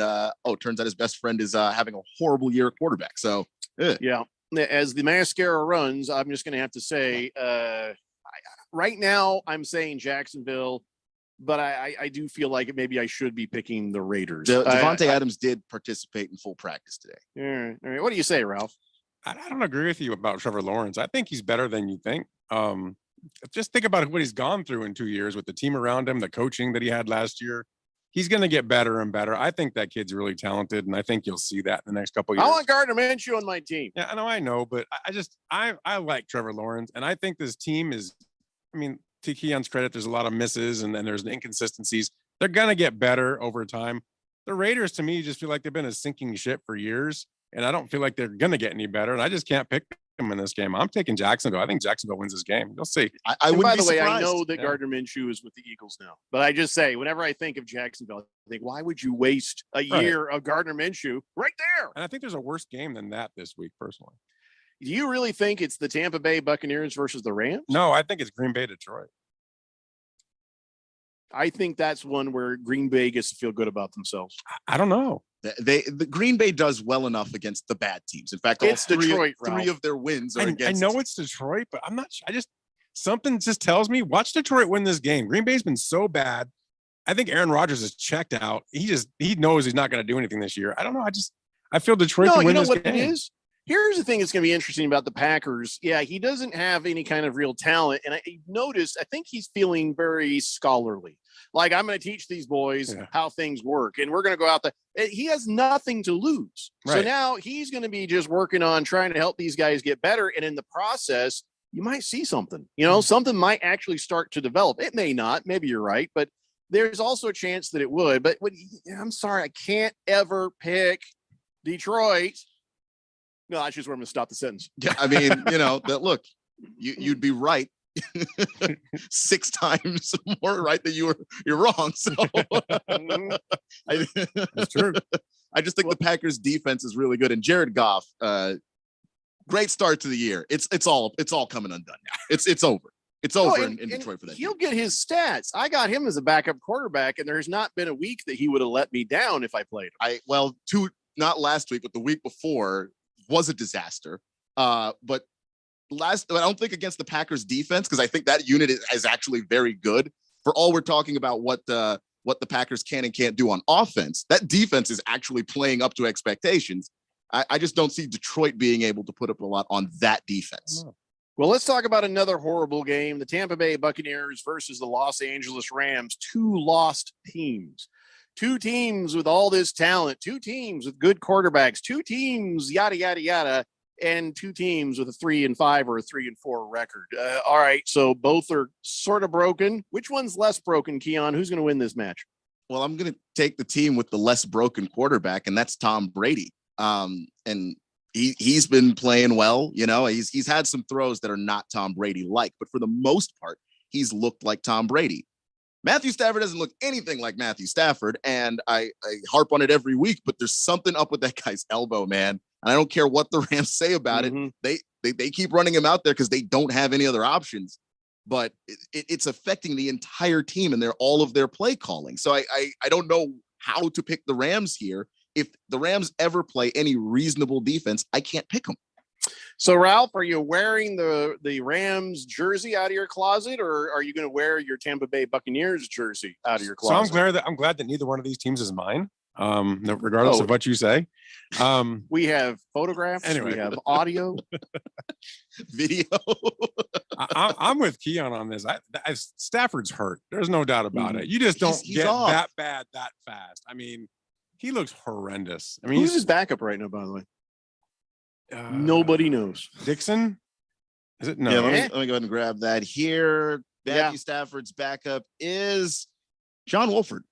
turns out his best friend is having a horrible year at quarterback. So, yeah. As the mascara runs, I'm just going to have to say, right now I'm saying Jacksonville, but I do feel like maybe I should be picking the Raiders. Devontae Adams did participate in full practice today. All right. What do you say, Ralph? I don't agree with you about Trevor Lawrence. I think he's better than you think. Just think about what he's gone through in 2 years with the team around him, the coaching that he had last year. He's going to get better and better. I think that kid's really talented, and I think you'll see that in the next couple of years. I want Gardner Minshew on my team. Yeah, I know, but I like Trevor Lawrence, and I think this team is, I mean, to Keon's credit, there's a lot of misses and then there's inconsistencies. They're going to get better over time. The Raiders, to me, just feel like they've been a sinking ship for years, and I don't feel like they're going to get any better, and I just can't pick them in this game. I'm taking Jacksonville. I think Jacksonville wins this game. You'll see. I wouldn't by be the way, I surprised. know that Gardner Minshew is with the Eagles now, but I just say, whenever I think of Jacksonville, I think, why would you waste a year of Gardner Minshew right there? And I think there's a worse game than that this week, personally. Do you really think it's the Tampa Bay Buccaneers versus the Rams? No, I think it's Green Bay, Detroit. I think that's one where Green Bay gets to feel good about themselves. I don't know. The Green Bay does well enough against the bad teams. In fact, It's all Detroit, three Ralph. of their wins are I against. know it's Detroit, but I'm not. Something just tells me watch Detroit win this game. Green Bay's been so bad. I think Aaron Rodgers is checked out. He knows he's not going to do anything this year. I don't know. I feel Detroit can win this game. It is? Here's the thing that's going to be interesting about the Packers. Yeah, he doesn't have any kind of real talent. And I noticed, I think he's feeling very scholarly. Like, I'm going to teach these boys how things work. And we're going to go out there. He has nothing to lose. Right. So now he's going to be just working on trying to help these guys get better. And in the process, you might see something. Something might actually start to develop. It may not. Maybe you're right. But there's also a chance that it would. But I'm sorry, I can't ever pick Detroit. No, that's just where I'm going to stop the sentence. Yeah, I mean, that look, you'd be right 6 times more right than you're wrong. So That's true. I just think the Packers defense is really good. And Jared Goff, great start to the year. It's all coming undone now. It's over. It's over in Detroit for that. He'll get his stats. I got him as a backup quarterback, and there's not been a week that he would have let me down if I played him. Not last week, but the week before was a disaster. But I don't think against the Packers defense, because I think that unit is actually very good. For all we're talking about what the Packers can and can't do on offense, that defense is actually playing up to expectations. I just don't see Detroit being able to put up a lot on that defense. Well, let's talk about another horrible game. The Tampa Bay Buccaneers versus the Los Angeles Rams, 2 lost teams. 2 teams with all this talent, 2 teams with good quarterbacks, 2 teams, yada, yada, yada, and 2 teams with a 3-5 or a 3-4 record. All right, so both are sort of broken. Which one's less broken, Keon? Who's going to win this match? Well, I'm going to take the team with the less broken quarterback, and that's Tom Brady. And he's been playing well. He's had some throws that are not Tom Brady-like, but for the most part, he's looked like Tom Brady. Matthew Stafford doesn't look anything like Matthew Stafford, and I harp on it every week, but there's something up with that guy's elbow, man. And I don't care what the Rams say about it. They keep running him out there because they don't have any other options. But it's affecting the entire team and all of their play calling. So I don't know how to pick the Rams here. If the Rams ever play any reasonable defense, I can't pick them. So, Ralph, are you wearing the Rams jersey out of your closet, or are you going to wear your Tampa Bay Buccaneers jersey out of your closet? So I'm glad that neither one of these teams is mine, regardless of what you say. We have photographs. Anyway. We have audio, video. I'm with Keon on this. Stafford's hurt. There's no doubt about it. You just don't get off. that bad that fast. I mean, he looks horrendous. I mean, who's his backup right now, by the way? Nobody knows. Dixon? Is it? No. Yeah, let me go ahead and grab that here. Matthew Stafford's backup is John Wolford.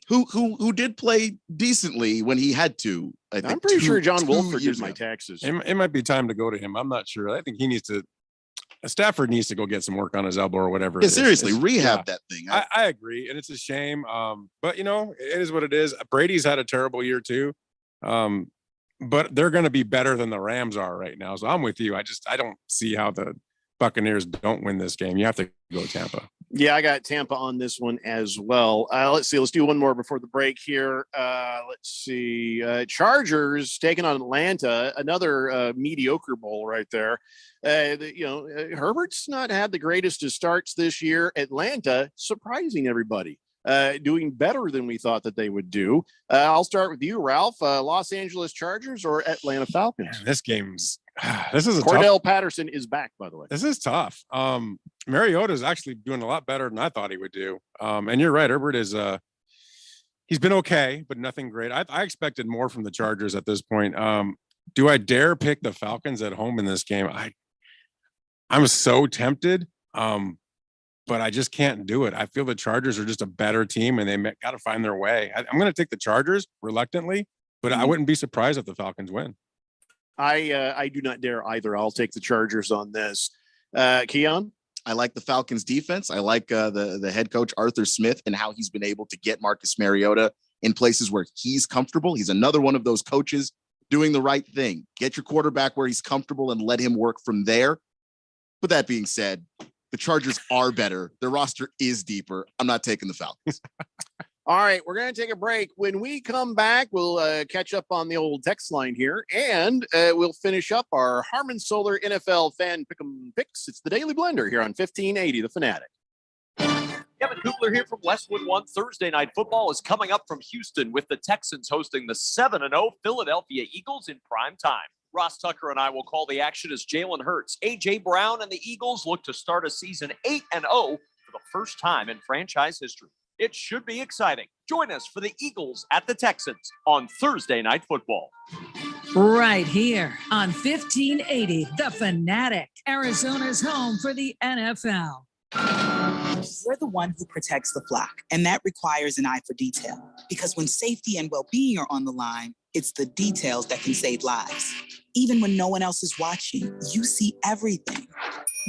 Who did play decently when he had to. I'm pretty sure John Wolford did my taxes. It might be time to go to him. I'm not sure. I think he needs to. Stafford needs to go get some work on his elbow or whatever. Yeah, seriously, rehab that thing. I agree, and it's a shame. But it is what it is. Brady's had a terrible year too. But they're going to be better than the Rams are right now. So I'm with you. I don't see how the Buccaneers don't win this game. You have to go Tampa. Yeah, I got Tampa on this one as well. Let's see. Let's do one more before the break here. Let's see. Chargers taking on Atlanta, another mediocre bowl right there. Herbert's not had the greatest of starts this year. Atlanta surprising everybody, doing better than we thought that they would do. I'll start with you, Ralph. Los Angeles Chargers or Atlanta Falcons? Man, this is a Cordell Patterson is back, by the way. This is tough. Mariota is actually doing a lot better than I thought he would do. And you're right, Herbert is he's been okay, but nothing great. I expected more from the Chargers at this point. Do I dare pick the Falcons at home in this game? I'm so tempted, but I just can't do it. I feel the Chargers are just a better team, and they got to find their way. I'm going to take the Chargers reluctantly, but I wouldn't be surprised if the Falcons win. I do not dare either. I'll take the Chargers on this. Keon? I like the Falcons defense. I like the head coach, Arthur Smith, and how he's been able to get Marcus Mariota in places where he's comfortable. He's another one of those coaches doing the right thing. Get your quarterback where he's comfortable and let him work from there. But that being said, the Chargers are better. Their roster is deeper. I'm not taking the Falcons. All right, we're going to take a break. When we come back, we'll catch up on the old text line here, and we'll finish up our Harmon Solar NFL Fan Pick'em Picks. It's the Daily Blender here on 1580 The Fanatic. Kevin Kugler here from Westwood One. Thursday Night Football is coming up from Houston with the Texans hosting the 7-0 Philadelphia Eagles in prime time. Ross Tucker and I will call the action as Jalen Hurts, A.J. Brown, and the Eagles look to start a season 8-0 for the first time in franchise history. It should be exciting. Join us for the Eagles at the Texans on Thursday Night Football. Right here on 1580, The Fanatic, Arizona's home for the NFL. We're the one who protects the flock, and that requires an eye for detail. Because when safety and well-being are on the line, it's the details that can save lives. Even when no one else is watching, you see everything.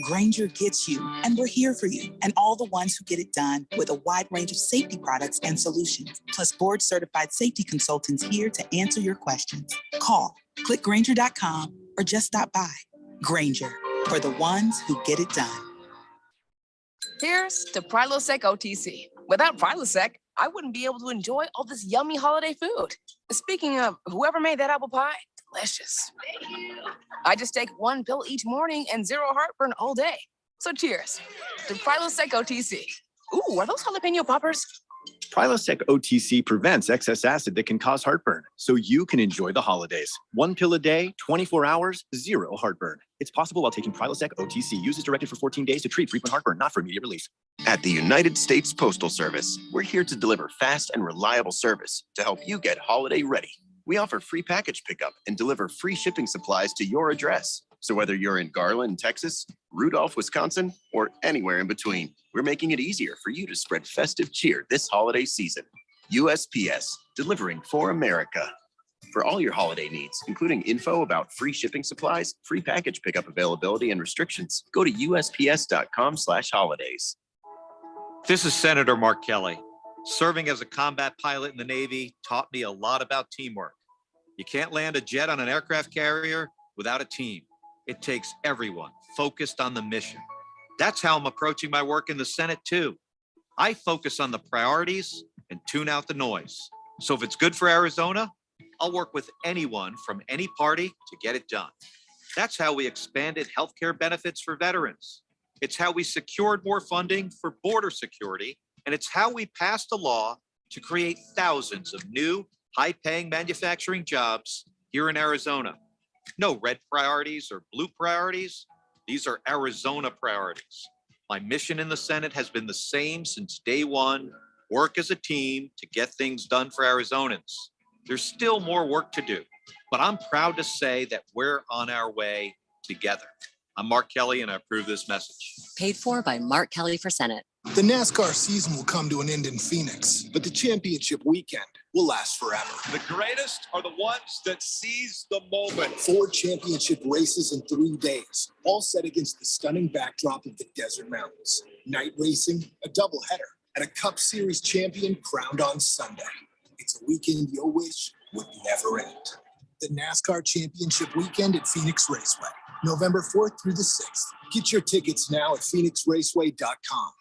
Grainger gets you, and we're here for you, and all the ones who get it done with a wide range of safety products and solutions, plus board-certified safety consultants here to answer your questions. Call, click Grainger.com, or just stop by. Grainger, for the ones who get it done. Here's to Prilosec OTC. Without Prilosec, I wouldn't be able to enjoy all this yummy holiday food. Speaking of, whoever made that apple pie, delicious. I just take one pill each morning and zero heartburn all day. So cheers to Prilosec OTC. Ooh, are those jalapeno poppers? Prilosec OTC prevents excess acid that can cause heartburn, so you can enjoy the holidays. One pill a day, 24 hours, zero heartburn. It's possible while taking Prilosec OTC. Use as directed for 14 days to treat frequent heartburn, not for immediate relief. At the United States Postal Service, we're here to deliver fast and reliable service to help you get holiday ready. We offer free package pickup and deliver free shipping supplies to your address. So whether you're in Garland, Texas, Rudolph, Wisconsin, or anywhere in between, we're making it easier for you to spread festive cheer this holiday season. USPS, delivering for America. For all your holiday needs, including info about free shipping supplies, free package pickup availability, and restrictions, go to USPS.com/holidays. This is Senator Mark Kelly. Serving as a combat pilot in the Navy taught me a lot about teamwork. You can't land a jet on an aircraft carrier without a team. It takes everyone focused on the mission. That's how I'm approaching my work in the Senate, too. I focus on the priorities and tune out the noise. So if it's good for Arizona, I'll work with anyone from any party to get it done. That's how we expanded healthcare benefits for veterans. It's how we secured more funding for border security. And it's how we passed a law to create thousands of new, high-paying manufacturing jobs here in Arizona. No red priorities or blue priorities. These are Arizona priorities. My mission in the Senate has been the same since day one: work as a team to get things done for Arizonans. There's still more work to do, but I'm proud to say that we're on our way together. I'm Mark Kelly, and I approve this message. Paid for by Mark Kelly for Senate. The NASCAR season will come to an end in Phoenix, but the championship weekend will last forever. The greatest are the ones that seize the moment. 4 championship races in 3 days, all set against the stunning backdrop of the Desert Mountains. Night racing, a doubleheader, and a Cup Series champion crowned on Sunday. It's a weekend you'll wish would never end. The NASCAR Championship Weekend at Phoenix Raceway, November 4th through the 6th. Get your tickets now at phoenixraceway.com.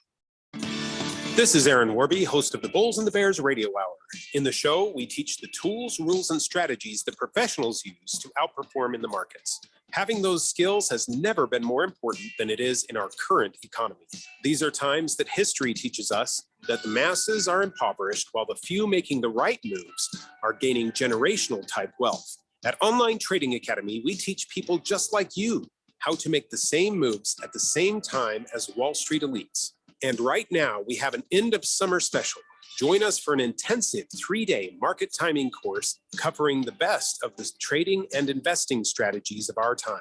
This is Aaron Warby, host of the Bulls and the Bears Radio Hour. In the show, we teach the tools, rules, and strategies that professionals use to outperform in the markets. Having those skills has never been more important than it is in our current economy. These are times that history teaches us that the masses are impoverished while the few making the right moves are gaining generational type wealth. At Online Trading Academy, we teach people just like you how to make the same moves at the same time as Wall Street elites. And right now, we have an end of summer special. Join us for an intensive 3-day market timing course covering the best of the trading and investing strategies of our time.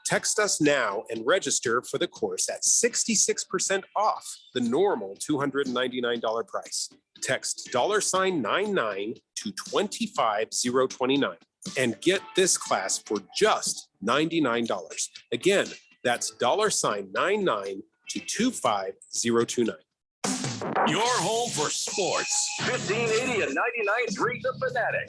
Text us now and register for the course at 66% off the normal $299 price. Text $99 to 25029 and get this class for just $99. Again, that's $99 to 25029. Your home for sports. 1580 and 99.3 The Fanatic.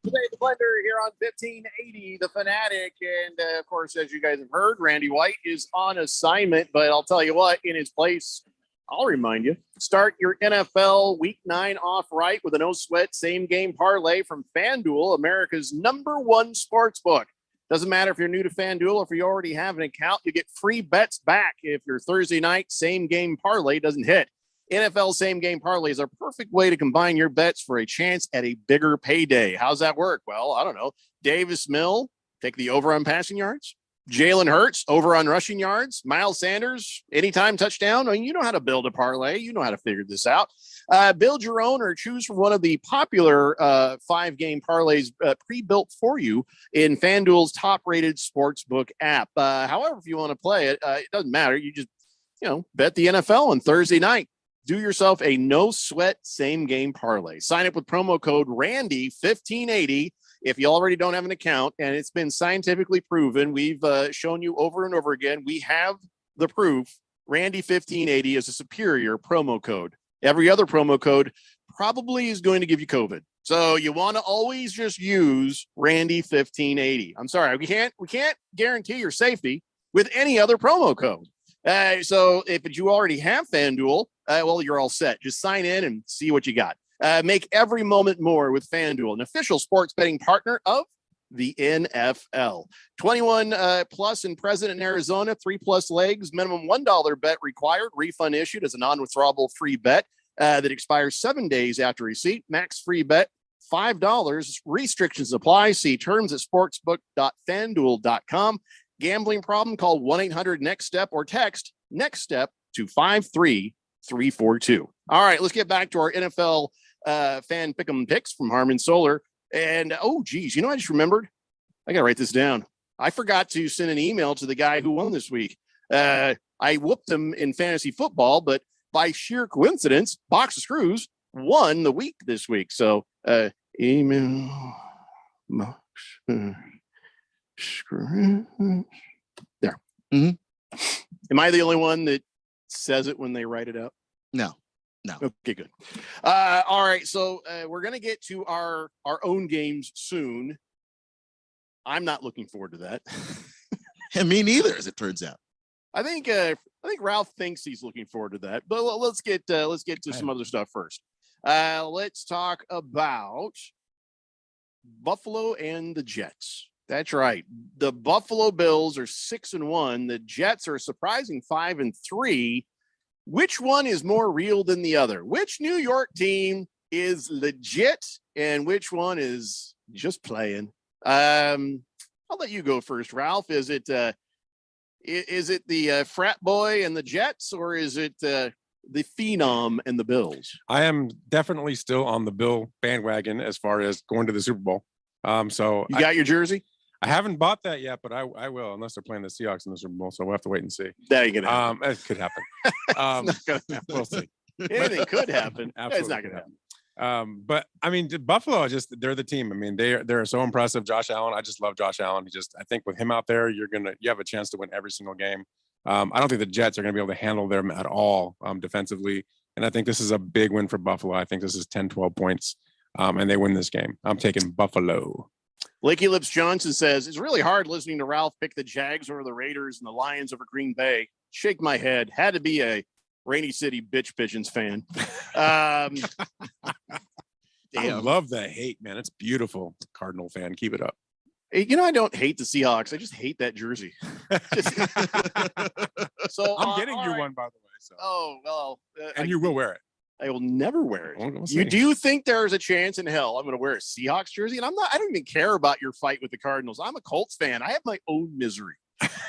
Today, the Blender here on 1580 The Fanatic. And of course, as you guys have heard, Randy White is on assignment. But I'll tell you what, in his place, I'll remind you, start your NFL Week 9 off right with a no-sweat same-game parlay from FanDuel, America's #1 sports book. Doesn't matter if you're new to FanDuel or if you already have an account, you get free bets back if your Thursday night same-game parlay doesn't hit. NFL same-game parlays are a perfect way to combine your bets for a chance at a bigger payday. How's that work? Well, I don't know. Davis Mill, take the over on passing yards. Jalen Hurts, over on rushing yards. Miles Sanders, anytime touchdown. I mean, you know how to build a parlay. You know how to figure this out. Build your own or choose from one of the popular 5-game parlays pre-built for you in FanDuel's top-rated sportsbook app. However, if you want to play it, it doesn't matter. You just, bet the NFL on Thursday night. Do yourself a no-sweat same-game parlay. Sign up with promo code RANDY1580. If you already don't have an account, and it's been scientifically proven, we've shown you over and over again, we have the proof. Randy1580 is a superior promo code. Every other promo code probably is going to give you COVID. So you want to always just use Randy1580. I'm sorry, we can't guarantee your safety with any other promo code. So if you already have FanDuel, well, you're all set. Just sign in and see what you got. Make every moment more with FanDuel, an official sports betting partner of the NFL. 21 plus and present in Arizona, 3+ legs, minimum $1 bet required, refund issued as a non-withdrawable free bet that expires 7 days after receipt. Max free bet, $5. Restrictions apply. See terms at sportsbook.fanduel.com. Gambling problem? Call 1-800-NEXT-STEP or text NEXT STEP to 53342. All right, let's get back to our NFL fan pick'em picks from Harmon Solar. And oh geez, I just remembered, I gotta write this down. I forgot to send an email to the guy who won this week. I whooped him in fantasy football, but by sheer coincidence, Box of Screws won the week this week. So email Box Screws there. Mm-hmm. Am I the only one that says it when they write it out? No. Okay, good. All right, so we're gonna get to our own games soon. I'm not looking forward to that. And me neither, as it turns out. I think Ralph thinks he's looking forward to that. But let's get to some other stuff first. Let's talk about Buffalo and the Jets. That's right. The Buffalo Bills are 6-1. The Jets are a surprising 5-3. Which one is more real than the other? Which New York team is legit and which one is just playing? I'll let you go first, Ralph. Is it the frat boy and the Jets, or is it the phenom and the Bills? I am definitely still on the Bill bandwagon as far as going to the Super Bowl. So you got your jersey? I haven't bought that yet, but I will, unless they're playing the Seahawks in the Super Bowl. So we'll have to wait and see. That ain't gonna happen. It could happen. It's not gonna happen. We'll see. Anything could happen. Absolutely, it's not gonna happen. But I mean, Buffalo, they're the team. I mean, they're so impressive. Josh Allen, I just love Josh Allen. I think with him out there, you have a chance to win every single game. I don't think the Jets are going to be able to handle them at all defensively. And I think this is a big win for Buffalo. I think this is 10, 12 points. and they win this game. I'm taking Buffalo. Lakey Lips Johnson says, it's really hard listening to Ralph pick the Jags over the Raiders and the Lions over Green Bay. Shake my head. Had to be a Rainy City Bitch Pigeons fan. I love that hate, man. It's beautiful. Cardinal fan. Keep it up. You know, I don't hate the Seahawks. I just hate that jersey. So I'm getting you right. one, by the way. So. Oh, well. And you will wear it. I will never wear it. We'll You see. do think there's a chance in hell I'm going to wear a Seahawks jersey? And I don't even care about your fight with the Cardinals. I'm a Colts fan. I have my own misery.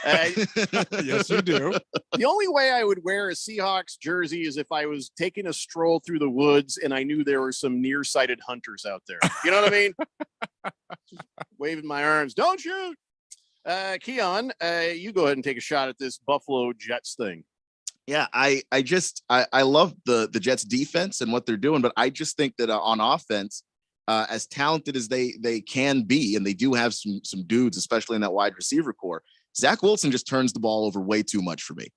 Yes, you do. The only way I would wear a Seahawks jersey is if I was taking a stroll through the woods and I knew there were some nearsighted hunters out there. You know what I mean? Just waving my arms. Don't shoot. Keon, you go ahead and take a shot at this Buffalo Jets thing. Yeah, I love the Jets defense and what they're doing, but I just think that on offense, as talented as they can be, and they do have some dudes, especially in that wide receiver core, Zach Wilson just turns the ball over way too much for me.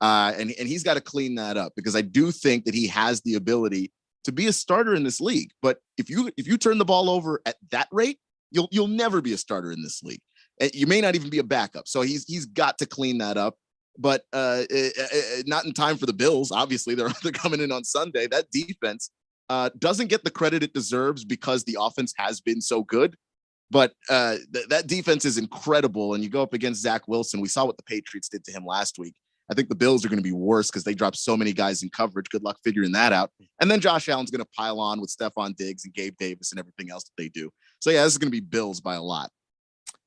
And he's got to clean that up, because I do think that he has the ability to be a starter in this league. But if you turn the ball over at that rate, you'll never be a starter in this league. You may not even be a backup. So he's got to clean that up. But not in time for the Bills. Obviously, they're coming in on Sunday. That defense doesn't get the credit it deserves because the offense has been so good. But that defense is incredible. And you go up against Zach Wilson. We saw what the Patriots did to him last week. I think the Bills are going to be worse because they dropped so many guys in coverage. Good luck figuring that out. And then Josh Allen's going to pile on with Stephon Diggs and Gabe Davis and everything else that they do. So, yeah, this is going to be Bills by a lot.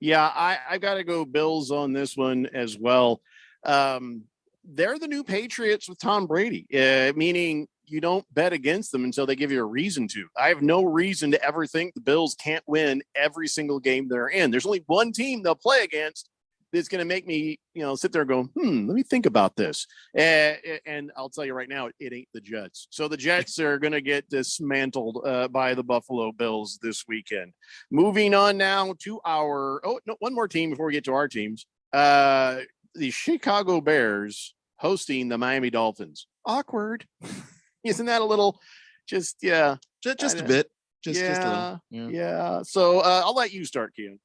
Yeah, I got to go Bills on this one as well. They're the new Patriots with Tom Brady, meaning you don't bet against them until they give you a reason to. I have no reason to ever think the Bills can't win every single game they're in. There's only one team they'll play against that's going to make me, sit there and go, let me think about this. And I'll tell you right now, it ain't the Jets. So the Jets are going to get dismantled by the Buffalo Bills this weekend. Moving on now to one more team before we get to our teams. The Chicago Bears hosting the Miami Dolphins. Awkward. Isn't that a little just a bit. Just a little. Yeah. So I'll let you start, Kean.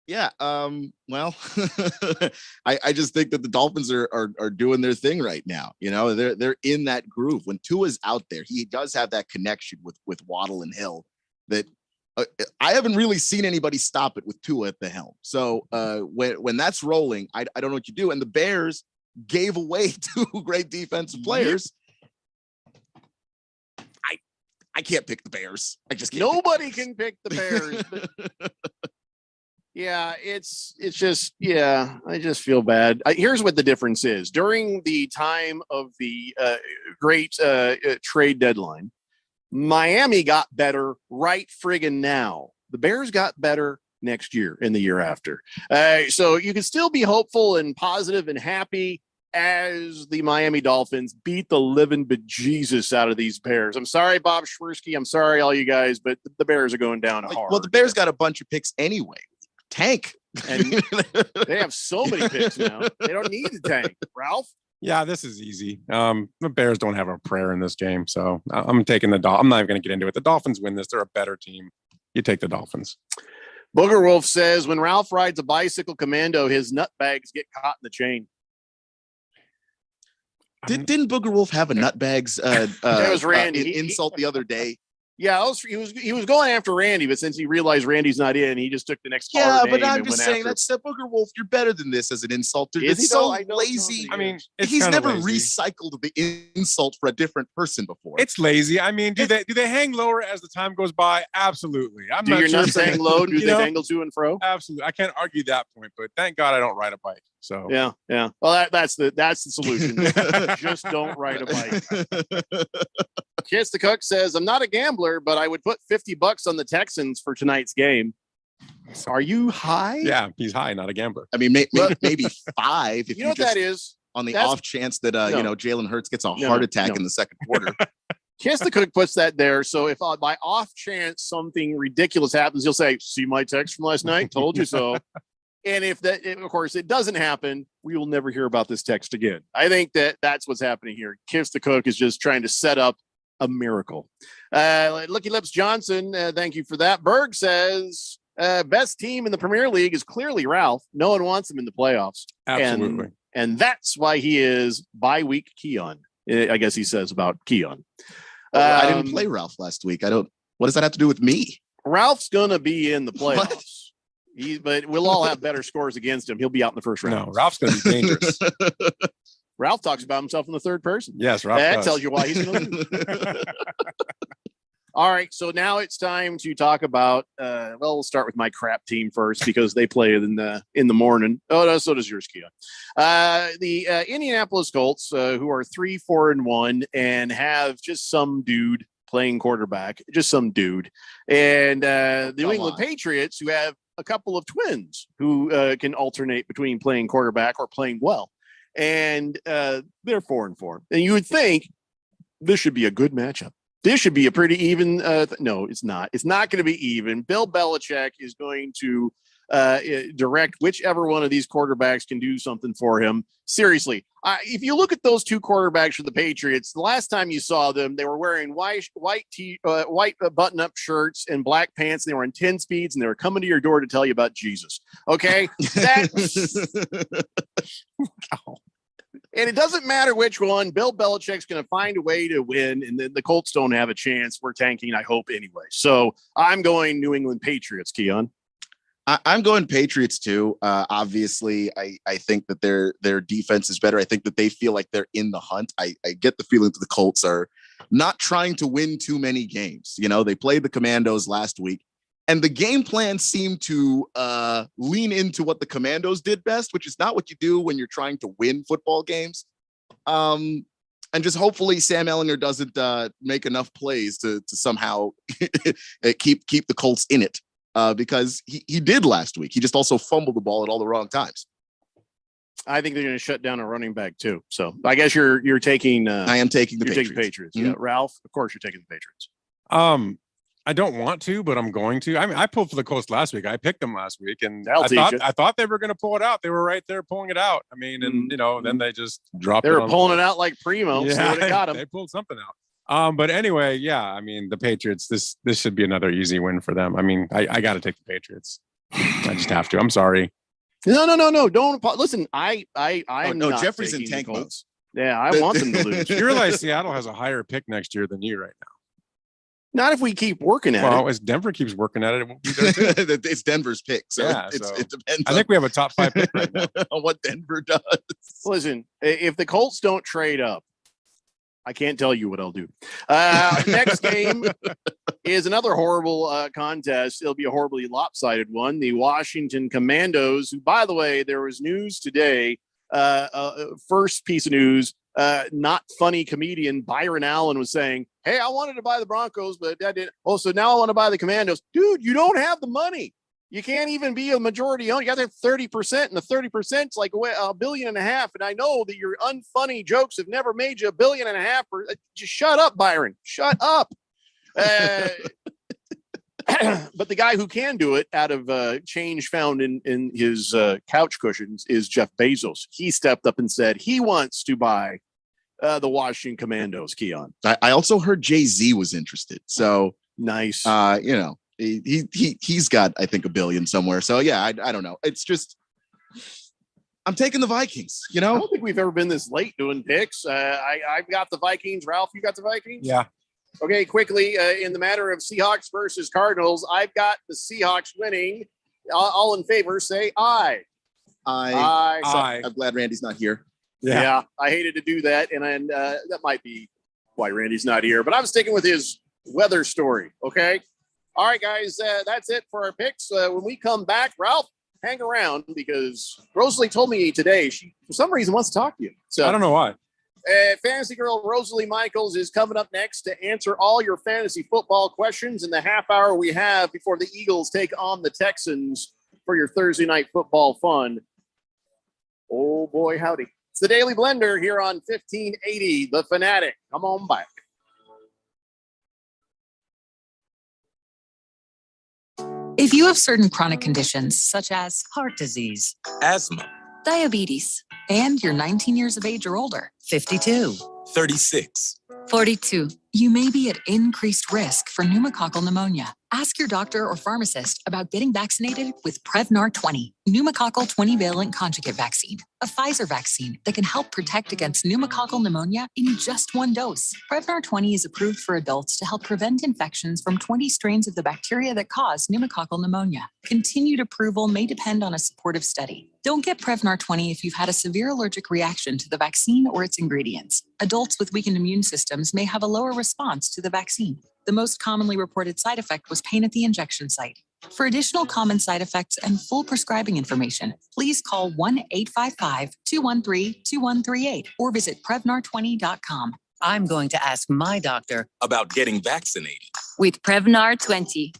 Yeah. Well, I just think that the Dolphins are doing their thing right now. They're in that groove. When Tua's out there, he does have that connection with Waddle and Hill that I haven't really seen anybody stop it with Tua at the helm. So when that's rolling, I don't know what you do. And the Bears gave away two great defensive players. I can't pick the Bears. I just can't. Nobody can pick the Bears. But yeah, it's just, I just feel bad. Here's what the difference is. During the time of the great trade deadline, Miami got better right friggin' now. The Bears got better next year and the year after. So you can still be hopeful and positive and happy as the Miami Dolphins beat the living bejesus out of these Bears. I'm sorry, Bob Schwersky. I'm sorry, all you guys, but the Bears are going down hard. Well, the Bears got a bunch of picks anyway. Tank. And they have so many picks now. They don't need to tank. Ralph? Yeah, this is easy. The Bears don't have a prayer in this game, so I'm taking the I'm not even going to get into it. The Dolphins win this. They're a better team. You take the Dolphins. Booger Wolf says, when Ralph rides a bicycle commando, his nut bags get caught in the chain. Didn't Booger Wolf have a nutbags that was Randy. Insult the other day? Yeah, he was going after Randy, but since he realized Randy's not in, he just took the next. Yeah, but I'm just saying that's Booger Wolf. You're better than this as an insult. It's so lazy. I mean, he's never recycled the insult for a different person before. It's lazy. I mean, do they hang lower as the time goes by? Absolutely. Do your nuts hang low? Do they dangle to and fro? Absolutely. I can't argue that point, but thank God I don't ride a bike. So yeah. Well, that's the solution. Just don't ride a bike. Kiss the Cook says, I'm not a gambler, but I would put $50 on the Texans for tonight's game. Are you high? Yeah, he's high, not a gambler. I mean, maybe 5. If you know what that is? On the off chance that Jalen Hurts gets a heart attack in the second quarter. Kiss the Cook puts that there. So if by off chance something ridiculous happens, he'll say, see my text from last night? Told you so. And if that, of course, it doesn't happen, we will never hear about this text again. I think that's what's happening here. Kiss the Cook is just trying to set up a miracle. Lucky Lips Johnson, thank you for that. Berg says, best team in the Premier League is clearly Ralph. No one wants him in the playoffs. Absolutely. And that's why he is bye-week Keon. I guess he says about Keon. I didn't play Ralph last week. What does that have to do with me? Ralph's going to be in the playoffs. But we'll all have better scores against him. He'll be out in the first round. No, Ralph's going to be dangerous. Ralph talks about himself in the third person. Yes, Ralph That does. tells you why he's going to lose. All right, so now it's time to talk about. We'll start with my crap team first because they play in the morning. Oh, no, so does yours, Kia. The Indianapolis Colts, who are 3-4-1 and have just some dude playing quarterback, just some dude, and the New England Patriots, who have a couple of twins who can alternate between playing quarterback or playing well, and they're 4-4. And you would think this should be a good matchup. This should be a pretty even. No, it's not. It's not going to be even. Bill Belichick is going to direct whichever one of these quarterbacks can do something for him. Seriously, if you look at those two quarterbacks for the Patriots, the last time you saw them, they were wearing white button-up shirts and black pants. And they were in 10 speeds, and they were coming to your door to tell you about Jesus. Okay, and it doesn't matter which one. Bill Belichick's going to find a way to win, and then the Colts don't have a chance. We're tanking, I hope, anyway. So I'm going New England Patriots, Keon. I'm going Patriots too. Obviously, I think that their defense is better. I think that they feel like they're in the hunt. I get the feeling that the Colts are not trying to win too many games. You know, they played the Commandos last week, and the game plan seemed to lean into what the Commandos did best, which is not what you do when you're trying to win football games. And just hopefully Sam Ehlinger doesn't make enough plays to somehow keep the Colts in it. Because he did last week. He just also fumbled the ball at all the wrong times. I think they're going to shut down a running back too. So I guess you're taking. I am taking the Patriots. Taking Patriots. Mm-hmm. Yeah, Ralph. Of course, you're taking the Patriots. I don't want to, but I'm going to. I mean, I pulled for the Colts last week. I picked them last week, and I thought they were going to pull it out. They were right there pulling it out. I mean, and then they just dropped. They were pulling it out like Primo. Yeah, so they got him. They pulled something out. But anyway, yeah, I mean, the Patriots, this should be another easy win for them. I mean, I got to take the Patriots. I just have to. I'm sorry. No. Don't listen. I'm no, not Jeffrey's in taking tank the mode. Colts. Yeah, I want them to lose. You realize Seattle has a higher pick next year than you right now. Not if we keep working at it. Well, as Denver keeps working at it, it won't be there too. It's Denver's pick. So Yeah, it depends. I think we have a top 5 pick right now. on what Denver does. Listen, if the Colts don't trade up, I can't tell you what I'll do. Next game is another horrible contest. It'll be a horribly lopsided one. The Washington Commandos, who, by the way, there was news today. First piece of news, not funny comedian Byron Allen was saying, hey, I wanted to buy the Broncos, but I didn't. Oh, so now I want to buy the Commandos. Dude, you don't have the money. You can't even be a majority owner. You got to have 30%, and the 30% is like $1.5 billion. And I know that your unfunny jokes have never made you $1.5 billion. Just shut up, Byron. Shut up. But the guy who can do it out of change found in his couch cushions is Jeff Bezos. He stepped up and said he wants to buy the Washington Commandos, Keon. I also heard Jay-Z was interested. So nice. You know. He's got, I think, $1 billion somewhere. So yeah, I don't know. It's just I'm taking the Vikings. You know, I don't think we've ever been this late doing picks. I've got the Vikings. Ralph, you got the Vikings? Yeah. Okay, quickly in the matter of Seahawks versus Cardinals, I've got the Seahawks winning. All in favor, say aye. Aye. I'm glad Randy's not here. Yeah, I hated to do that, and that might be why Randy's not here. But I'm sticking with his weather story. Okay. All right, guys, that's it for our picks. When we come back, Ralph, hang around because Rosalie told me today she, for some reason, wants to talk to you. So I don't know why. Fantasy girl Rosalie Michaels is coming up next to answer all your fantasy football questions in the half hour we have before the Eagles take on the Texans for your Thursday night football fun. Oh, boy, howdy. It's the Daily Blender here on 1580, The Fanatic. Come on back. If you have certain chronic conditions, such as heart disease, asthma, diabetes, and you're 19 years of age or older, 52, 36, 42, You may be at increased risk for pneumococcal pneumonia. Ask your doctor or pharmacist about getting vaccinated with Prevnar 20, pneumococcal 20-valent conjugate vaccine, a Pfizer vaccine that can help protect against pneumococcal pneumonia in just one dose. Prevnar 20 is approved for adults to help prevent infections from 20 strains of the bacteria that cause pneumococcal pneumonia. Continued approval may depend on a supportive study. Don't get Prevnar 20 if you've had a severe allergic reaction to the vaccine or its ingredients. Adults with weakened immune systems may have a lower response to the vaccine. The most commonly reported side effect was pain at the injection site. For additional common side effects and full prescribing information, please call 1-855-213-2138 or visit Prevnar20.com. I'm going to ask my doctor About getting vaccinated. with Prevnar 20.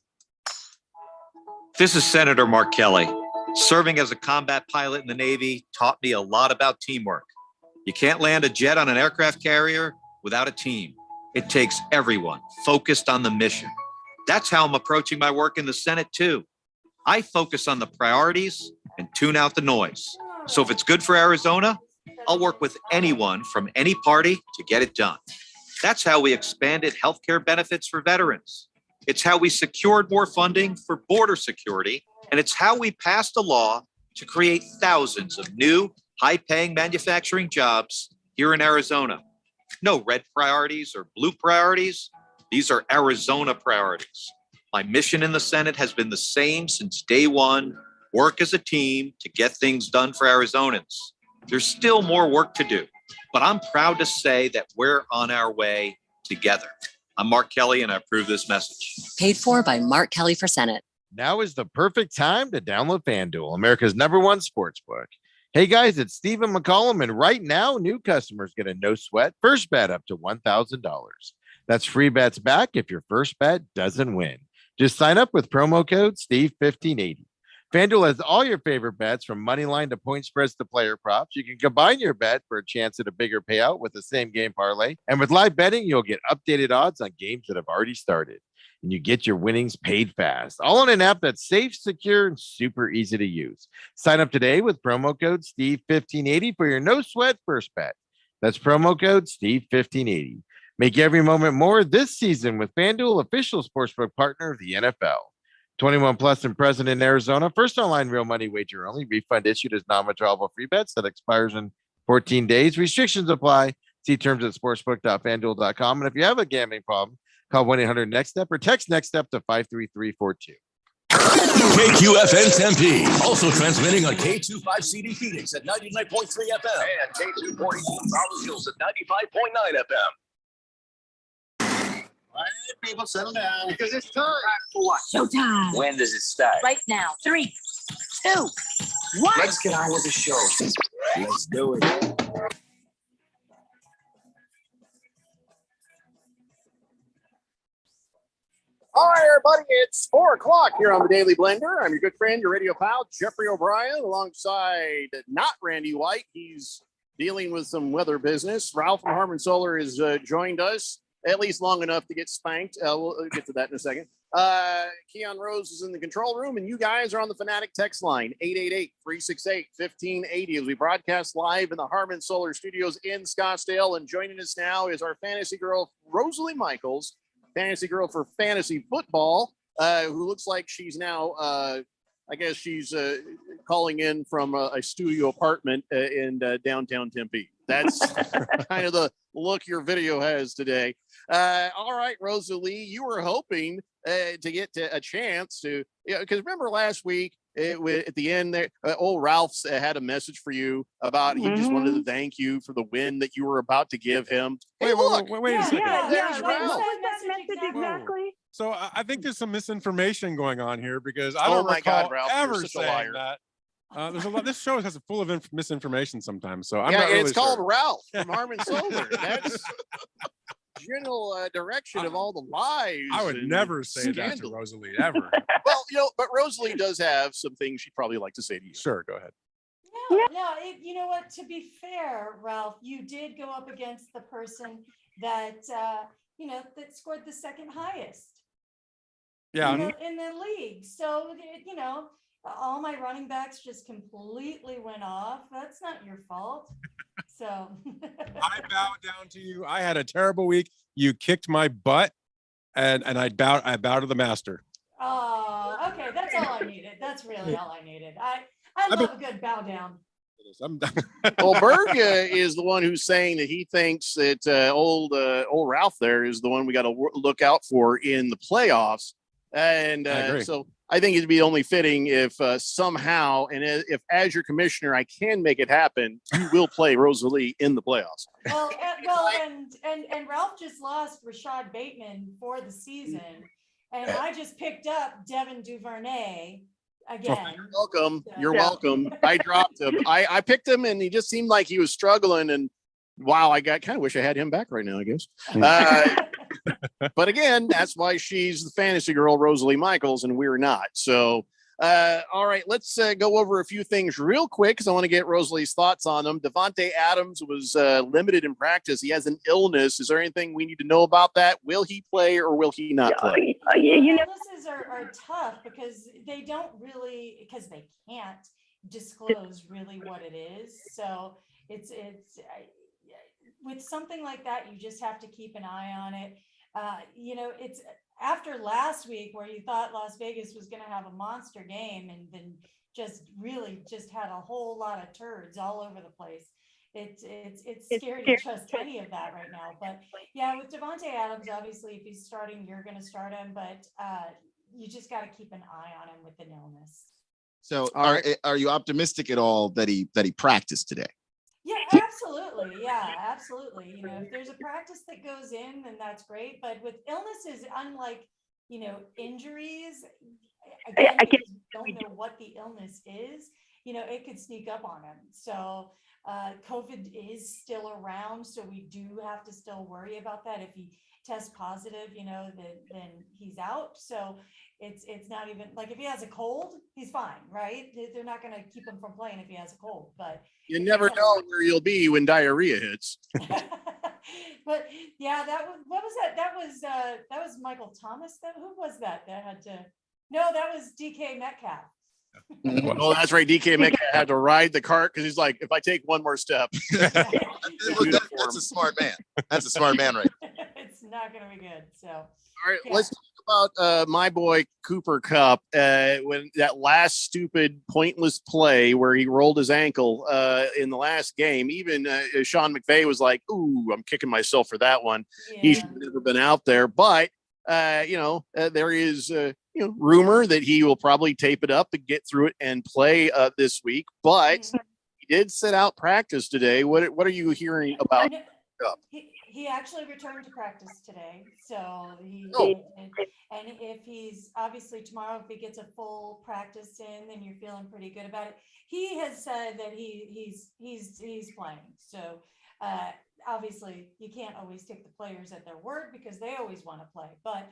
This is Senator Mark Kelly. Serving as a combat pilot in the Navy taught me a lot about teamwork. You can't land a jet on an aircraft carrier without a team. It takes everyone focused on the mission. That's how I'm approaching my work in the Senate, too. I focus on the priorities and tune out the noise. So if it's good for Arizona, I'll work with anyone from any party to get it done. That's how we expanded healthcare benefits for veterans. It's how we secured more funding for border security. And it's how we passed a law to create thousands of new, high-paying manufacturing jobs here in Arizona. No red priorities or blue priorities. These are Arizona priorities. My mission in the Senate has been the same since day one: work as a team to get things done for Arizonans. There's still more work to do, but I'm proud to say that we're on our way together. I'm Mark Kelly, and I approve this message. Paid for by Mark Kelly for Senate. Now is the perfect time to download FanDuel, America's #1 sportsbook. Hey guys, it's Stephen McCollum, and right now, new customers get a no sweat first bet up to $1,000. That's free bets back if your first bet doesn't win. Just sign up with promo code Steve1580. FanDuel has all your favorite bets from money line to point spreads to player props. You can combine your bet for a chance at a bigger payout with the same game parlay. And with live betting, you'll get updated odds on games that have already started. And you get your winnings paid fast, all on an app that's safe, secure, and super easy to use. Sign up today with promo code Steve1580 for your no sweat first bet. That's promo code Steve1580. Make every moment more this season with FanDuel, official sportsbook partner of the NFL. 21 plus and present in Arizona. First online real money wager only. Refund issued as non-withdrawable free bets that expires in 14 days. Restrictions apply. See terms at sportsbook.fanduel.com. And if you have a gambling problem, call 1-800-NEXT-STEP or text NEXT STEP to 53342. KQFN Tempe. Also transmitting on K25CD Phoenix at 99.3 FM. And K242 Rolling Hills at 95.9 FM. All right, people, settle down because it's time. For what? Showtime. When does it start? Right now. 3, 2, 1. Let's get on with the show. Let's do it. All right, everybody, it's 4 o'clock here on the Daily Blender. I'm your good friend, your radio pal, Jeffrey O'Brien, alongside not Randy White. He's dealing with some weather business. Ralph from Harmon Solar has joined us, at least long enough to get spanked. We'll get to that in a second. Keon Rose is in the control room, and you guys are on the Fanatic text line, 888-368-1580, as we broadcast live in the Harmon Solar Studios in Scottsdale. And joining us now is our fantasy girl, Rosalie Michaels, fantasy girl for fantasy football, who looks like she's now, I guess she's calling in from a studio apartment in downtown Tempe. That's kind of the look your video has today. All right, Rosalie, you were hoping to get to a chance to, because remember last week, at the end there, old Ralph's had a message for you about he just wanted to thank you for the win that you were about to give him. Hey, look, wait a second. There's Ralph. Exactly. So I think there's some misinformation going on here because I Oh don't my recall God, Ralph, you're ever such a saying liar. that. There's a lot. This show is full of misinformation sometimes. So I'm yeah, not really it's called sure. Ralph from Harmon Solar. That's general direction of all the lies. I would and never say that to scandal. Rosalie ever. Well, but Rosalie does have some things she'd probably like to say to you. Sure, go ahead. No, you know what? To be fair, Ralph, you did go up against the person that that scored the second highest. Yeah. In the league. So all my running backs just completely went off. That's not your fault. So I bow down to you. I had a terrible week. You kicked my butt, and I bow to the master. oh, okay, that's all I needed. That's really all I needed. I love a good bow down. Well, Berg is the one who's saying that he thinks that old Ralph there is the one we got to look out for in the playoffs. And so I think it'd be only fitting if somehow, and if as your commissioner, I can make it happen, you will play Rosalie in the playoffs. Well, and Ralph just lost Rashad Bateman for the season, and I just picked up Devin Duvernay again. You're welcome. So- You're welcome. I dropped him. I picked him, and he just seemed like he was struggling. And wow, I kind of wish I had him back right now, I guess. But again, that's why she's the fantasy girl, Rosalie Michaels, and we're not. So, all right, let's go over a few things real quick because I want to get Rosalie's thoughts on them. Devontae Adams was limited in practice. He has an illness. Is there anything we need to know about that? Will he play or will he not play? Illnesses are tough because they don't really, because they can't disclose really what it is. So it's with something like that, you just have to keep an eye on it. It's after last week where you thought Las Vegas was going to have a monster game and then just had a whole lot of turds all over the place. It's scary to trust any of that right now. But yeah, with Devontae Adams, obviously, if he's starting, you're going to start him. But you just got to keep an eye on him with an illness. So are you optimistic at all that he practiced today? Yeah, absolutely. Yeah, absolutely. If there's a practice that goes in, then that's great. But with illnesses, unlike, injuries, again, because we don't know what the illness is, it could sneak up on him. So COVID is still around. So we do have to still worry about that. If he tests positive, then he's out. So it's not even like if he has a cold, he's fine, right? They're not going to keep him from playing if he has a cold, but You never know where you'll be when diarrhea hits. but yeah, what was that? That was Michael Thomas. Who was that had to? No, that was DK Metcalf. Oh, that's right. DK Metcalf had to ride the cart because he's like, if I take one more step. That's a smart man. That's a smart man, right? It's not going to be good. So, all right, let's talk about my boy Cooper Kupp. When that last stupid, pointless play where he rolled his ankle in the last game, even Sean McVay was like, "Ooh, I'm kicking myself for that one." Yeah. He should have never been out there. But there is rumor that he will probably tape it up and get through it and play this week. But he did sit out practice today. What are you hearing about Kupp? He actually returned to practice today. So and if he's obviously tomorrow, if he gets a full practice in, then you're feeling pretty good about it. He has said that he's playing. So obviously you can't always take the players at their word because they always want to play. But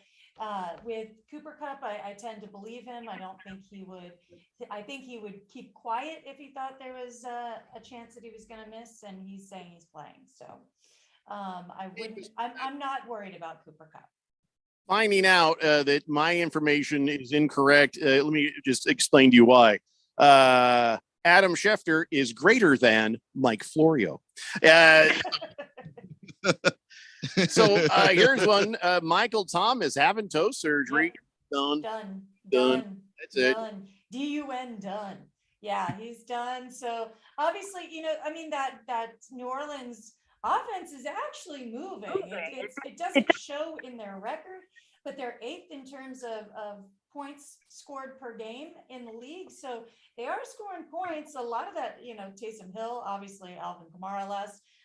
with Cooper Kupp, I tend to believe him. I think he would keep quiet if he thought there was a chance that he was going to miss, and he's saying he's playing. So I'm not worried about Cooper Kupp. Finding out that my information is incorrect. Let me just explain to you why. Adam Schefter is greater than Mike Florio. So here's one. Michael Thomas having toe surgery. Done. That's it. DUN done. Yeah, he's done. So obviously, that New Orleans offense is actually moving. It doesn't show in their record, but they're 8th in terms of points scored per game in the league. So they are scoring points. A lot of that, Taysom Hill, obviously Alvin Kamara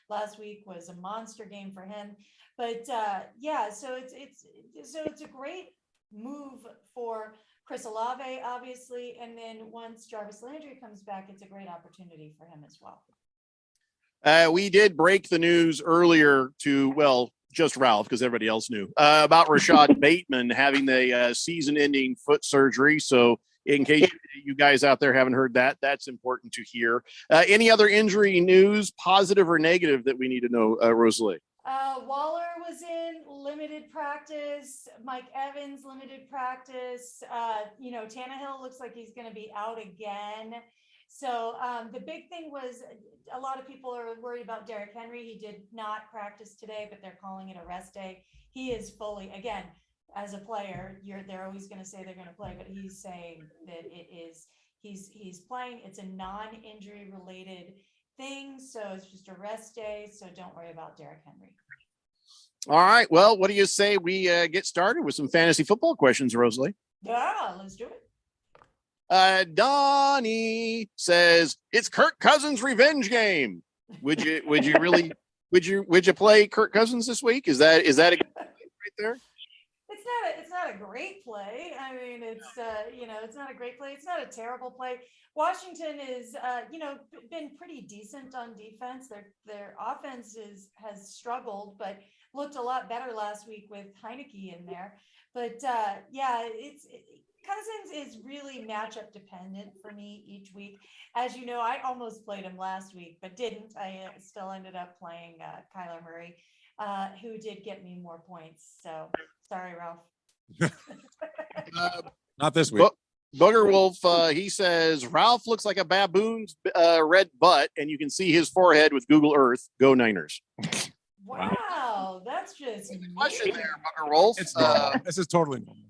last week was a monster game for him. But so it's a great move for Chris Olave, obviously. And then once Jarvis Landry comes back, it's a great opportunity for him as well. We did break the news earlier to, just Ralph, because everybody else knew, about Rashad Bateman having the season-ending foot surgery. So in case you guys out there haven't heard that, that's important to hear. Any other injury news, positive or negative, that we need to know, Rosalie? Waller was in limited practice. Mike Evans, limited practice. Tannehill looks like he's going to be out again. So the big thing was a lot of people are worried about Derrick Henry. He did not practice today, but they're calling it a rest day. He is fully, again, as a player, they're always going to say they're going to play, but he's saying that he's playing. It's a non-injury related thing. So it's just a rest day. So don't worry about Derrick Henry. All right. Well, what do you say we get started with some fantasy football questions, Rosalie? Yeah, let's do it. Donnie says it's Kirk Cousins' revenge game. Would you really would you play Kirk Cousins this week? Is that a good play right there? It's not a great play. I mean, it's it's not a great play. It's not a terrible play. Washington is been pretty decent on defense. Their offense has struggled, but looked a lot better last week with Heineke in there. But Cousins is really matchup dependent for me each week. As you know, I almost played him last week, but didn't. I still ended up playing Kyler Murray, who did get me more points. So sorry, Ralph. Not this week. Booger Wolf, he says, Ralph looks like a baboon's red butt, and you can see his forehead with Google Earth. Go Niners. Wow, that's just question there, Booger Wolf. It's normal. This is totally normal.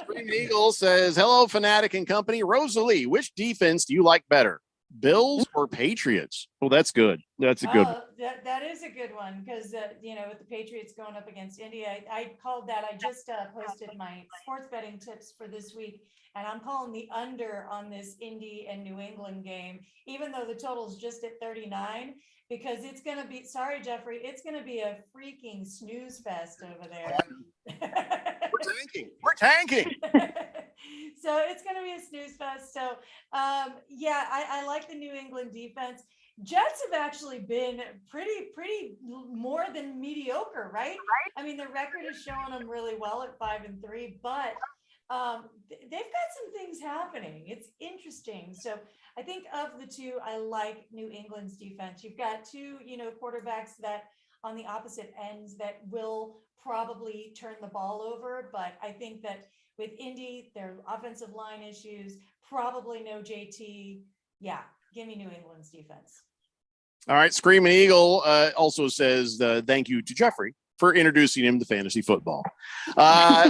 Green Eagle says, hello, Fanatic and company. Rosalie, which defense do you like better, Bills or Patriots? Oh, that's good. That's a good one. That is a good one because, with the Patriots going up against India, I called that. I just posted my sports betting tips for this week, and I'm calling the under on this Indy and New England game, even though the total's just at 39, because it's going to be, sorry, Jeffrey, it's going to be a freaking snooze fest over there. We're tanking. So it's going to be a snooze fest. So, I like the New England defense. Jets have actually been pretty more than mediocre, right? I mean, the record is showing them really well at 5-3, but they've got some things happening. It's interesting. So I think of the two, I like New England's defense. You've got two, quarterbacks that on the opposite ends that will probably turn the ball over. But I think that with Indy, their offensive line issues, probably no JT. Yeah, give me New England's defense. All right. Screaming Eagle also says thank you to Jeffrey for introducing him to fantasy football.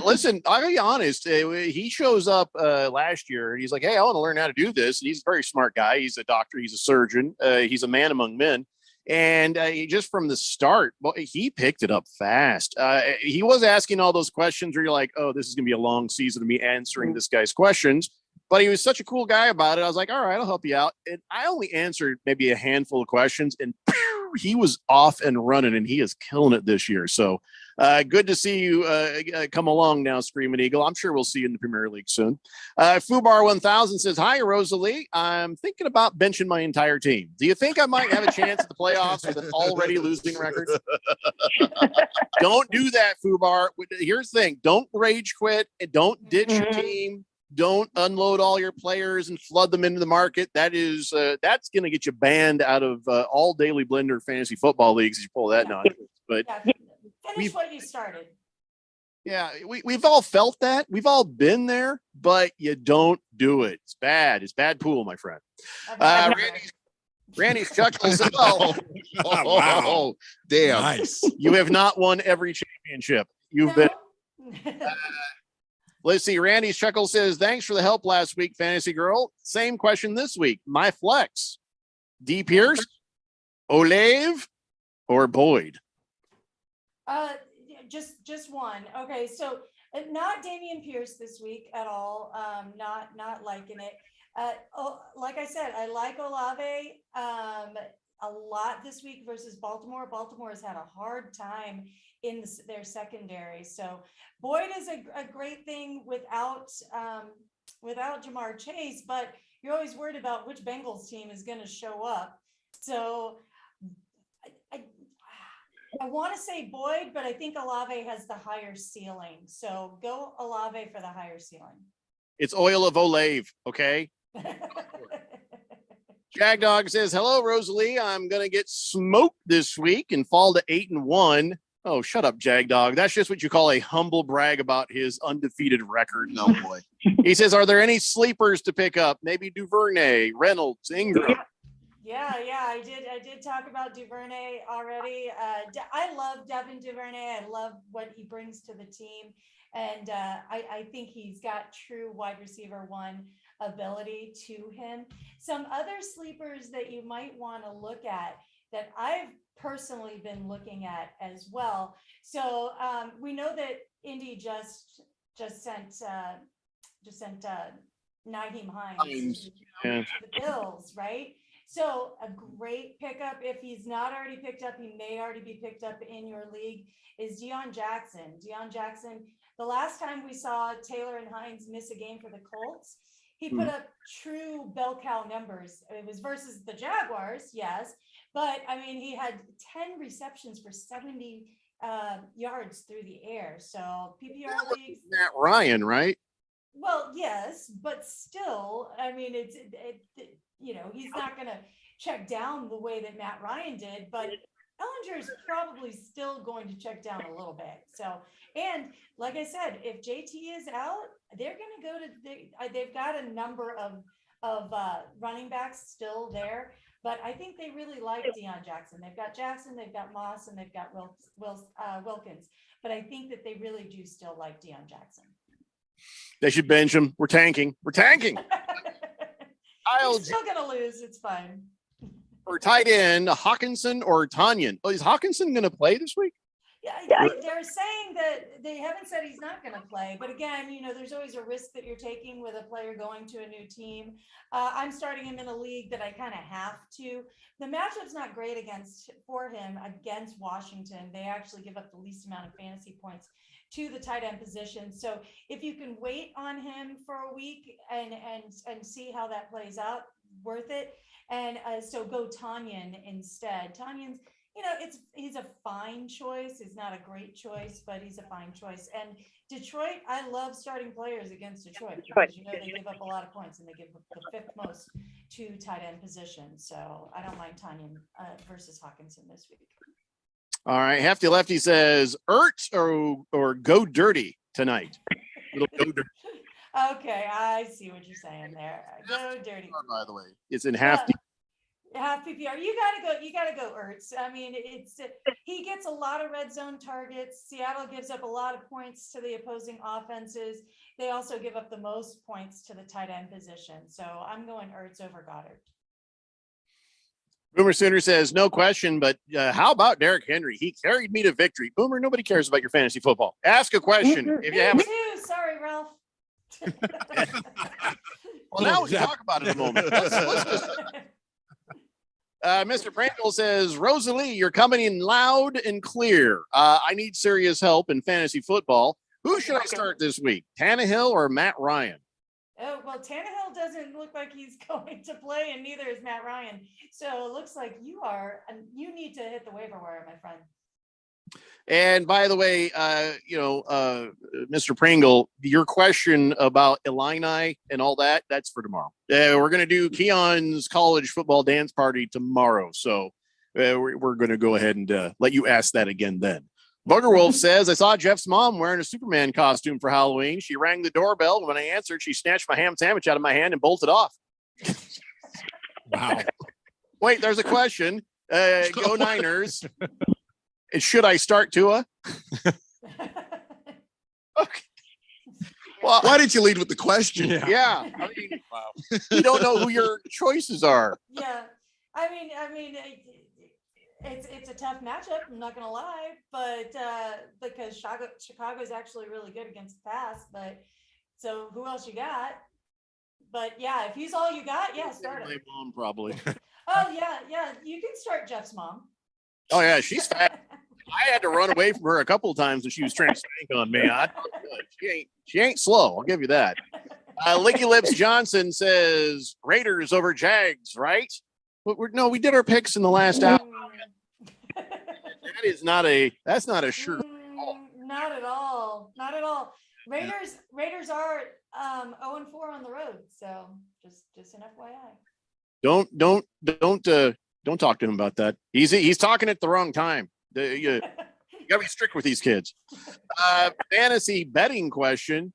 Listen, I'll be honest. He shows up last year and he's like, hey, I want to learn how to do this. And he's a very smart guy. He's a doctor. He's a surgeon. He's a man among men. And just from the start, he picked it up fast. He was asking all those questions where you're like, oh, this is going to be a long season of me answering this guy's questions. But he was such a cool guy about it. I was like, all right, I'll help you out. And I only answered maybe a handful of questions, and he was off and running, and he is killing it this year. So good to see you come along now, Screaming Eagle. I'm sure we'll see you in the Premier League soon. Fubar 1000 says, hi, Rosalie. I'm thinking about benching my entire team. Do you think I might have a chance at the playoffs with an already losing record? Don't do that, Fubar. Here's the thing. Don't rage quit and don't ditch your team. Don't unload all your players and flood them into the market. That's going to get you banned out of all Daily Blender fantasy football leagues if you pull that nonsense. But finish what you started. Yeah, we've all felt that. We've all been there, but you don't do it. It's bad. It's bad pool, my friend. Randy's chuckles. Wow. Damn. Nice. You have not won every championship. You've been. Let's see. Randy's chuckle says, thanks for the help last week, Fantasy Girl. Same question this week. My flex, D. Pierce, Olave, or Boyd? Just one. Okay, so not Dameon Pierce this week at all. Not liking it. Like I said, I like Olave a lot this week versus Baltimore. Baltimore has had a hard time in their secondary. So Boyd is a great thing without Jamar Chase, but you're always worried about which Bengals team is going to show up. So I want to say Boyd, but I think Olave has the higher ceiling. So go Olave for the higher ceiling. It's oil of Olave, okay? Jagdog says, hello, Rosalie. I'm going to get smoked this week and fall to 8-1. Oh, shut up, Jag Dog. That's just what you call a humble brag about his undefeated record. No boy. He says, are there any sleepers to pick up? Maybe Duvernay, Reynolds, Ingram. Yeah, I did talk about Duvernay already. I love Devin Duvernay. I love what he brings to the team. And I think he's got true wide receiver one ability to him. Some other sleepers that you might want to look at that I've personally been looking at as well. So we know that Indy just sent Nyheim Hines to the Bills, right? So a great pickup, if he's not already picked up, he may already be picked up in your league, is Deion Jackson. Deion Jackson, the last time we saw Taylor and Hines miss a game for the Colts, he put up true bell cow numbers. It was versus the Jaguars, yes, but I mean, he had 10 receptions for 70 yards through the air. So PPR leagues. Matt Ryan, right? Well, yes, but still, I mean, it's he's not going to check down the way that Matt Ryan did, but Ellinger is probably still going to check down a little bit. So, and like I said, if JT is out, they're going to go to, they've got a number of running backs still there, but I think they really like Deion Jackson. They've got Jackson, they've got Moss, and they've got Wilkins, but I think that they really do still like Deion Jackson. They should bench him. We're tanking. You're still gonna lose. It's fine. For tight end, Hawkinson or Tanyan. Oh, is Hawkinson going to play this week? Yeah, they're saying that they haven't said he's not going to play. But again, there's always a risk that you're taking with a player going to a new team. I'm starting him in a league that I kind of have to. The matchup's not great for him against Washington. They actually give up the least amount of fantasy points to the tight end position. So if you can wait on him for a week and see how that plays out, worth it. And so go Tanyan instead. Tanyan's, he's a fine choice. He's not a great choice, but he's a fine choice. And Detroit, I love starting players against Detroit because they give up a lot of points and they give up the fifth most to tight end position. So I don't mind Tanyan versus Hawkinson this week. All right. Hefty Lefty says Ertz or go dirty tonight. Little go dirty. Okay, I see what you're saying there. Go dirty. By the way, it's in half PPR. You gotta go Ertz. I mean, he gets a lot of red zone targets. Seattle gives up a lot of points to the opposing offenses. They also give up the most points to the tight end position. So I'm going Ertz over Goddard. Boomer Sooner says, no question, but how about Derrick Henry? He carried me to victory. Boomer, nobody cares about your fantasy football. Ask a question. If you have Sorry, Ralph. Well, now we can talk about it in a moment. Let's just... Mr. Prangle says, Rosalie, you're coming in loud and clear. I need serious help in fantasy football. Who should I start this week? Tannehill or Matt Ryan? Oh, well, Tannehill doesn't look like he's going to play, and neither is Matt Ryan. So it looks like you need to hit the waiver wire, my friend. And by the way, Mr. Pringle, your question about Illini and all that's for tomorrow. We're going to do Keon's college football dance party tomorrow. So we're going to go ahead and let you ask that again then. Bugger Wolf says, I saw Jeff's mom wearing a Superman costume for Halloween. She rang the doorbell. When I answered, she snatched my ham sandwich out of my hand and bolted off. Wow. Wait, there's a question. Go Niners. Should I start Tua? Okay. Well, why didn't you lead with the question? Yeah. I mean, wow. You don't know who your choices are. Yeah. I mean, it's a tough matchup. I'm not going to lie, but because Chicago is actually really good against the pass. But so who else you got? But yeah, if he's all you got, yeah, start him. My mom probably. Oh yeah. You can start Jeff's mom. Oh yeah, she's fat. I had to run away from her a couple of times when she was trying to spank on me. She ain't slow. I'll give you that. Licky Lips Johnson says Raiders over Jags, right? But we did our picks in the last hour. That's not a sure. Not at all. Not at all. Raiders are 0-4 on the road. So just an FYI. Don't talk to him about that. He's talking at the wrong time. You gotta be strict with these kids. Fantasy betting question.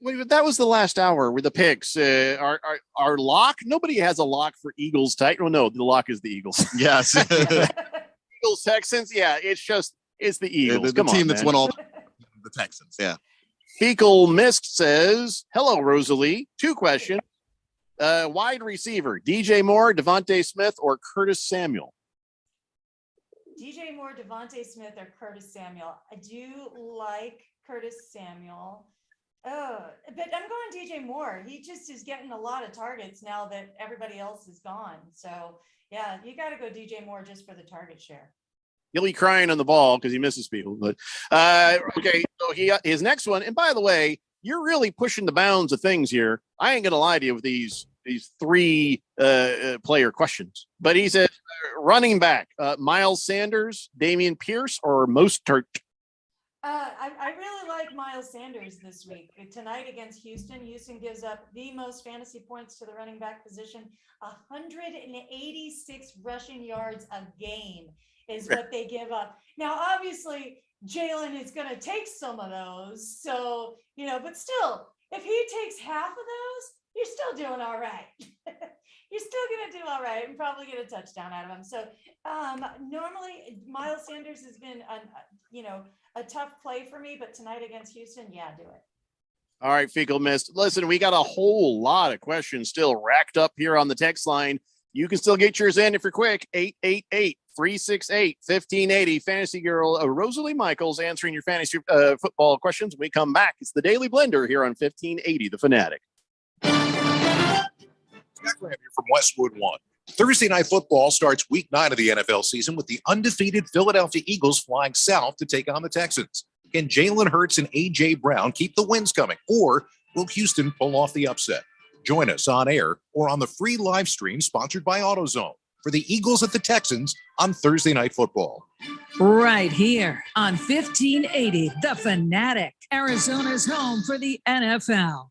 Wait, that was the last hour with the picks. Our lock. Nobody has a lock for Eagles. Titan. Oh no, the lock is the Eagles. Yes. Eagles Texans. Yeah, it's the Eagles. The Come team on, that's man. won all the Texans. Yeah. Fecal Mist says, "Hello, Rosalie. 2 questions. Wide receiver: DJ Moore, Devontae Smith, or Curtis Samuel?" DJ Moore, Devontae Smith, or Curtis Samuel. I do like Curtis Samuel. But I'm going DJ Moore. He just is getting a lot of targets now that everybody else is gone. So yeah, you got to go DJ Moore just for the target share. He'll be crying on the ball because he misses people. But okay, so his next one. And by the way, you're really pushing the bounds of things here. I ain't gonna lie to you with these 3 player questions. But he said, running back, Miles Sanders, Damian Pierce, or Mostert. I really like Miles Sanders this week. Tonight against Houston, Houston gives up the most fantasy points to the running back position. 186 rushing yards a game is what they give up. Now, obviously, Jalen is going to take some of those. So, but still, if he takes half of those, you're still doing all right. You're still going to do all right and probably get a touchdown out of him. So normally Miles Sanders has been, a tough play for me, but tonight against Houston, yeah, do it. All right, Fecal Mist. Listen, we got a whole lot of questions still racked up here on the text line. You can still get yours in if you're quick. 888-368-1580. Fantasy Girl Rosalie Michaels answering your fantasy football questions. When we come back, it's the Daily Blender here on 1580 The Fanatic. Jack Ram here from Westwood One. Thursday Night Football starts week 9 of the NFL season with the undefeated Philadelphia Eagles flying south to take on the Texans. Can Jalen Hurts and A.J. Brown keep the wins coming, or will Houston pull off the upset? Join us on air or on the free live stream sponsored by AutoZone for the Eagles at the Texans on Thursday Night Football. Right here on 1580 The Fanatic, Arizona's home for the NFL.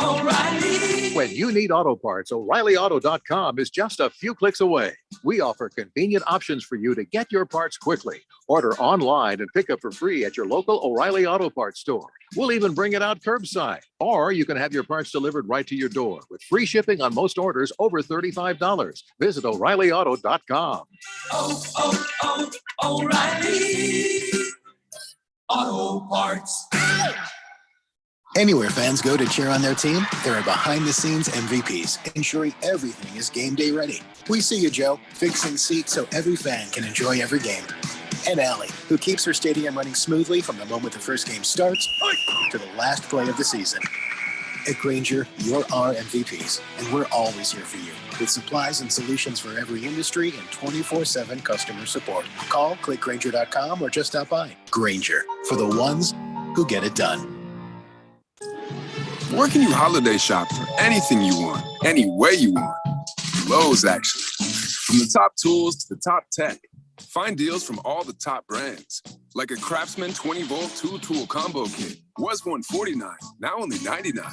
O'Reilly. When you need auto parts, O'ReillyAuto.com is just a few clicks away. We offer convenient options for you to get your parts quickly. Order online and pick up for free at your local O'Reilly Auto Parts store. We'll even bring it out curbside. Or you can have your parts delivered right to your door with free shipping on most orders over $35. Visit O'ReillyAuto.com. O'Reilly Auto Parts. Anywhere fans go to cheer on their team, there are behind-the-scenes MVPs, ensuring everything is game day ready. We see you, Joe, fixing seats so every fan can enjoy every game. And Allie, who keeps her stadium running smoothly from the moment the first game starts to the last play of the season. At Grainger, you're our MVPs, and we're always here for you, with supplies and solutions for every industry and 24/7 customer support. Call, click Grainger.com, or just stop by. Grainger, for the ones who get it done. Where can you holiday shop for anything you want, any way you want? Lowe's, actually. From the top tools to the top tech, find deals from all the top brands. Like a Craftsman 20-volt two-tool combo kit. Was $149, now only $99.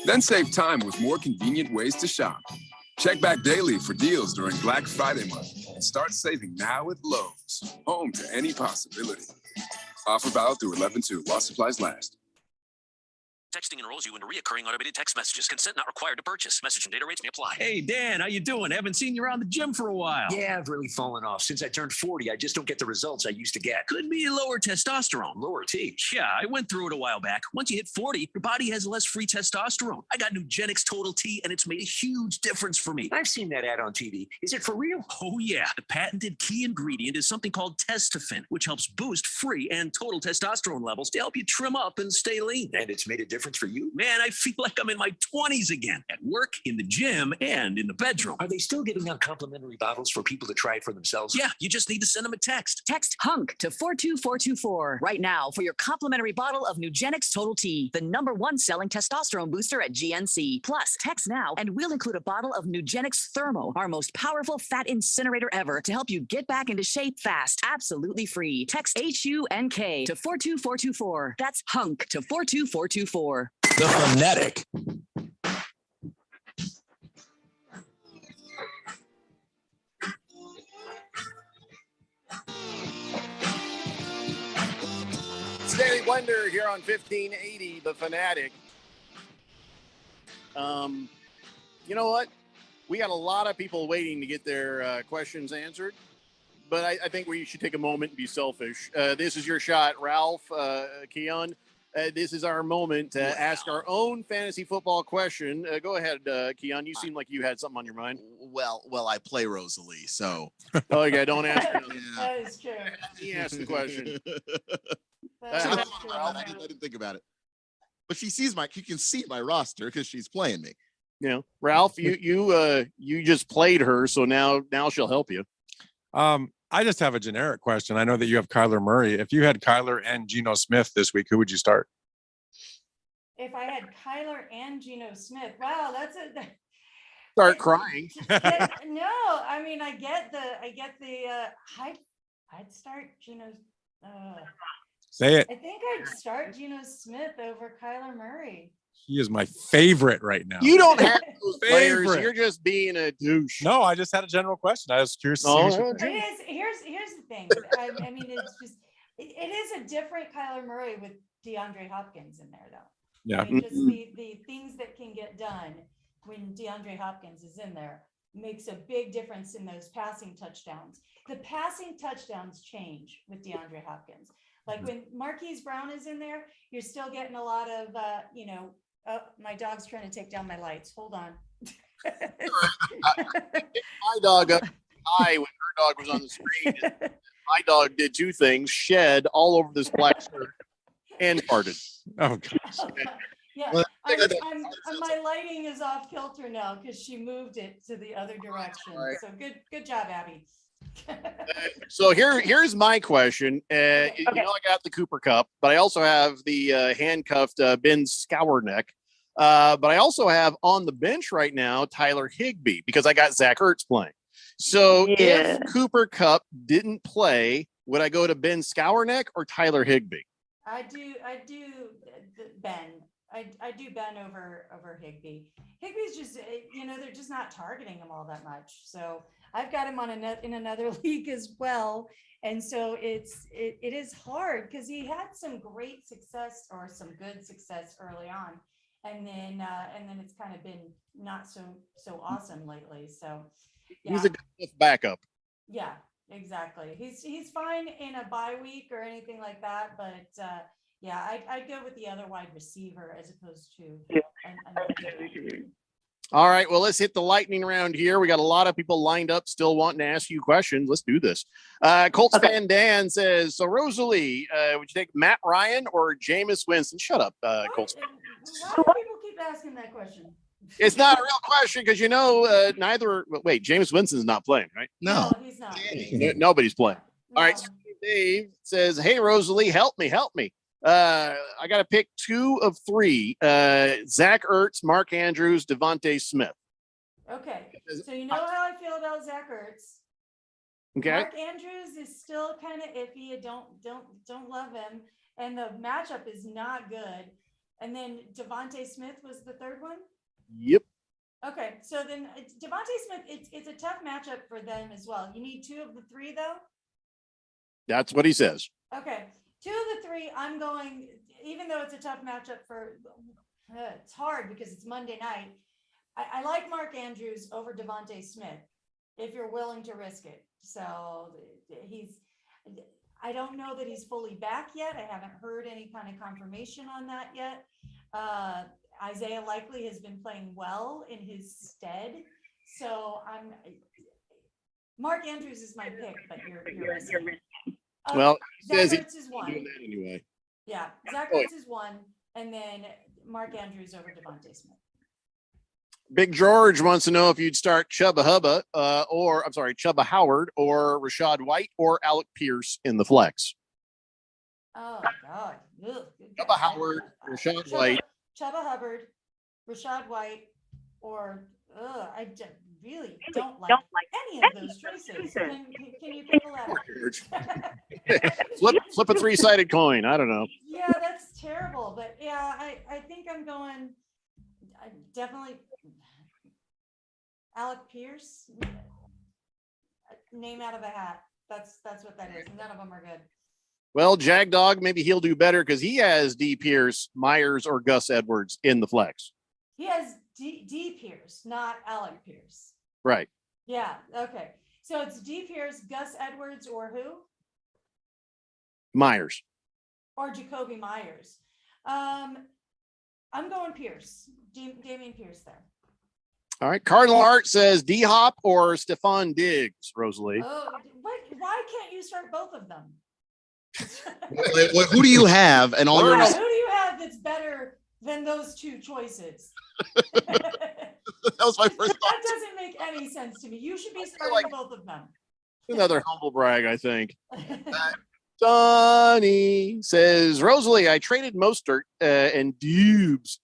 Then save time with more convenient ways to shop. Check back daily for deals during Black Friday month and start saving now at Lowe's. Home to any possibility. Offer valid through 11/2 while supplies last. Texting enrolls you into reoccurring automated text messages. Consent not required to purchase. Message and data rates may apply. Hey, Dan, how you doing? Haven't seen you around the gym for a while. Yeah, I've really fallen off. Since I turned 40, I just don't get the results I used to get. Could be lower testosterone. Lower T. Yeah, I went through it a while back. Once you hit 40, your body has less free testosterone. I got Nugenix Total T, and it's made a huge difference for me. I've seen that ad on TV. Is it for real? Oh, yeah. The patented key ingredient is something called Testofen, which helps boost free and total testosterone levels to help you trim up and stay lean. And it's made a difference for you? Man, I feel like I'm in my 20s again, at work, in the gym, and in the bedroom. Are they still giving out complimentary bottles for people to try it for themselves? Yeah, you just need to send them a text. Text HUNK to 42424 right now for your complimentary bottle of Nugenix Total T, the #1 selling testosterone booster at GNC. Plus, text now and we'll include a bottle of Nugenix Thermo, our most powerful fat incinerator ever, to help you get back into shape fast, absolutely free. Text HUNK to 42424. That's HUNK to 42424. The Fanatic. Daily Blender here on 1580, The Fanatic. You know what? We got a lot of people waiting to get their questions answered, but I think we should take a moment and be selfish. This is your shot, Ralph, Keon. This is our moment to ask our own fantasy football question. Go ahead, Keon. You seem like you had something on your mind. Well, I play Rosalie, so. Oh, yeah, don't ask her. That is true. He asked the question. I didn't think about it. But she can see my roster because she's playing me. You know, Ralph, you just played her, so now she'll help you. I just have a generic question. I know that you have Kyler Murray. If you had Kyler and Geno Smith this week, who would you start? If I had Kyler and Geno Smith, wow, that's a Start crying. no. I mean, I get the I'd start Geno. Say it. I think I'd start Geno Smith over Kyler Murray. He is my favorite right now. You don't have those players. Favorite. You're just being a douche. No, I just had a general question. I was curious to see. Here's the thing. I mean, it's just it is a different Kyler Murray with DeAndre Hopkins in there, though. Yeah. I mean, just the things that can get done when DeAndre Hopkins is in there makes a big difference in those passing touchdowns. The passing touchdowns change with DeAndre Hopkins. Like when Marquise Brown is in there, you're still getting a lot of, oh, my dog's trying to take down my lights. Hold on. My dog up high when her dog was on the screen. My dog did two things: shed all over this black shirt and farted. Oh gosh. Yeah, my lighting is off kilter now because she moved it to the other direction. Right. So good job, Abby. So here's my question. You know, I got the Cooper Cup, but I also have the handcuffed Ben Scourneck. But I also have on the bench right now Tyler Higbee because I got Zach Ertz playing. So if Cooper Cup didn't play, would I go to Ben Scourneck or Tyler Higbee? I do Ben. I do Ben over Higbee. Higbee's just, they're just not targeting him all that much. So I've got him on in another league as well. And so it is hard because he had some great success or some good success early on. And then it's kind of been not so awesome lately. So yeah. He's a good backup. Yeah, exactly. He's fine in a bye week or anything like that, but yeah, I'd go with the other wide receiver as opposed to another. All right, well, let's hit the lightning round here. We got a lot of people lined up still wanting to ask you questions. Let's do this. Colts fan Dan says, so Rosalie, would you take Matt Ryan or Jameis Winston? Shut up, Colts. Why do people keep asking that question? It's not a real question because neither. Wait, Jameis Winston's not playing, right? No, he's not. Nobody's playing. All right, so Dave says, hey, Rosalie, help me. I got to pick 2 of 3. Zach Ertz, Mark Andrews, Devontae Smith. Okay, so you know how I feel about Zach Ertz. Okay. Mark Andrews is still kind of iffy. I don't love him, and the matchup is not good. And then Devontae Smith was the third one. Yep. Okay, so then Devontae Smith, it's a tough matchup for them as well. You need 2 of the 3 though. That's what he says. Okay, 2 of the 3. I'm going, even though it's a tough matchup it's hard because it's Monday night. I like Mark Andrews over Devontae Smith if you're willing to risk it. So I don't know that he's fully back yet. I haven't heard any kind of confirmation on that yet. Isaiah Likely has been playing well in his stead. So Mark Andrews is my pick, but you're risking. Well, Zach Ertz is 1. doing that anyway. Yeah, Zach Ertz is 1, and then Mark Andrews over Devontae Smith. Big George wants to know if you'd start Chuba Howard or Rashad White or Alec Pierce in the flex. Oh God. Chuba Howard, Rashad White. Chuba Hubbard, Rashad White, or I really don't like any of those choices. Can you pick a letter? flip a 3-sided coin. I don't know. Yeah, that's terrible. But yeah, I think I'm going definitely Alec Pierce. Name out of a hat. That's what that is. None of them are good. Well, Jag Dog, maybe he'll do better because he has D. Pierce, Myers, or Gus Edwards in the flex. He has D Pierce, not Alec Pierce. Right. Yeah. Okay. So it's D Pierce, Gus Edwards, or who? Myers. Or Jacoby Myers. I'm going Pierce. Damian Pierce there. All right. Cardinal Art says D Hop or Stephon Diggs, Rosalie. Oh, why can't you start both of them? Who do you have? And all your Who do you have that's better than those two choices? that was my first thought. That doesn't make any sense to me. You should be starting both of them. Another humble brag, I think. Sonny says, Rosalie, I traded Mostert and Dubes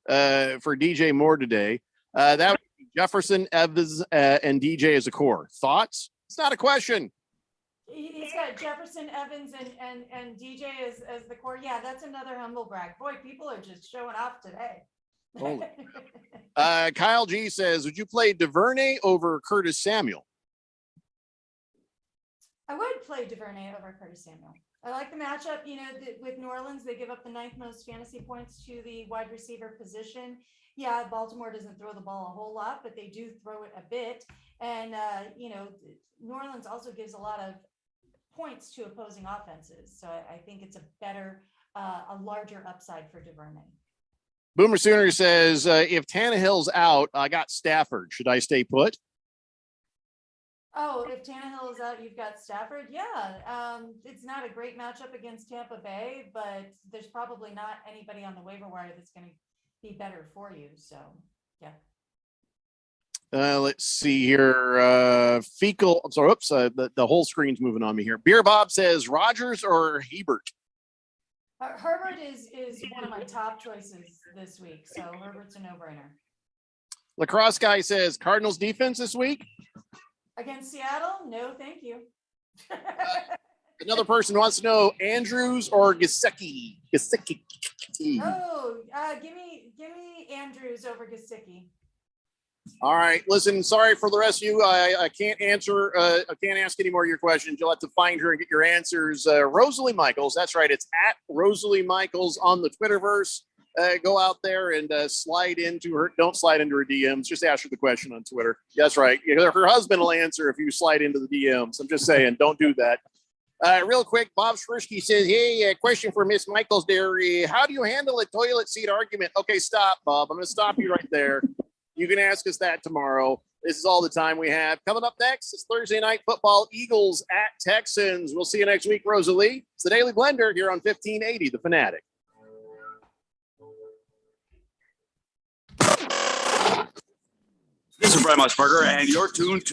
for DJ Moore today. That would be Jefferson, Evans, and DJ as a core. Thoughts? It's not a question. He's got Jefferson, Evans, and DJ as the core. Yeah, that's another humble brag. Boy, people are just showing off today. Kyle G says, would you play DuVernay over Curtis Samuel? I would play DuVernay over Curtis Samuel. I like the matchup. You know, with New Orleans, they give up the 9th most fantasy points to the wide receiver position. Yeah, Baltimore doesn't throw the ball a whole lot, but they do throw it a bit. And, you know, New Orleans also gives a lot of points to opposing offenses. So I think it's a larger upside for DuVernay. Boomer Sooner says, if Tannehill's out, I got Stafford. Should I stay put? Oh, if Tannehill is out, you've got Stafford. Yeah, it's not a great matchup against Tampa Bay, but there's probably not anybody on the waiver wire that's going to be better for you. So, yeah. Let's see here. Fecal. I'm sorry. Oops. The whole screen's moving on me here. Beer Bob says Rodgers or Hebert. Herbert is one of my top choices this week. So Herbert's a no-brainer. Lacrosse guy says Cardinals defense this week. Against Seattle? No, thank you. Another person wants to know Andrews or Gesicki. Oh, give me Andrews over Gesicki. All right. Listen, sorry for the rest of you. I can't answer. I can't ask any more of your questions. You'll have to find her and get your answers. Rosalie Michaels. That's right. It's at Rosalie Michaels on the Twitterverse. Go out there and slide into her. Don't slide into her DMs. Just ask her the question on Twitter. That's right. Her husband will answer if you slide into the DMs. I'm just saying, don't do that. Real quick, Bob Shrisky says, hey, a question for Miss Michaels there. How do you handle a toilet seat argument? Okay, stop, Bob. I'm going to stop you right there. You can ask us that tomorrow. This is all the time we have. Coming up next, it's Thursday Night Football, Eagles at Texans. We'll see you next week, Rosalie. It's the Daily Blender here on 1580, The Fanatic. This is Brian Musburger, and you're tuned to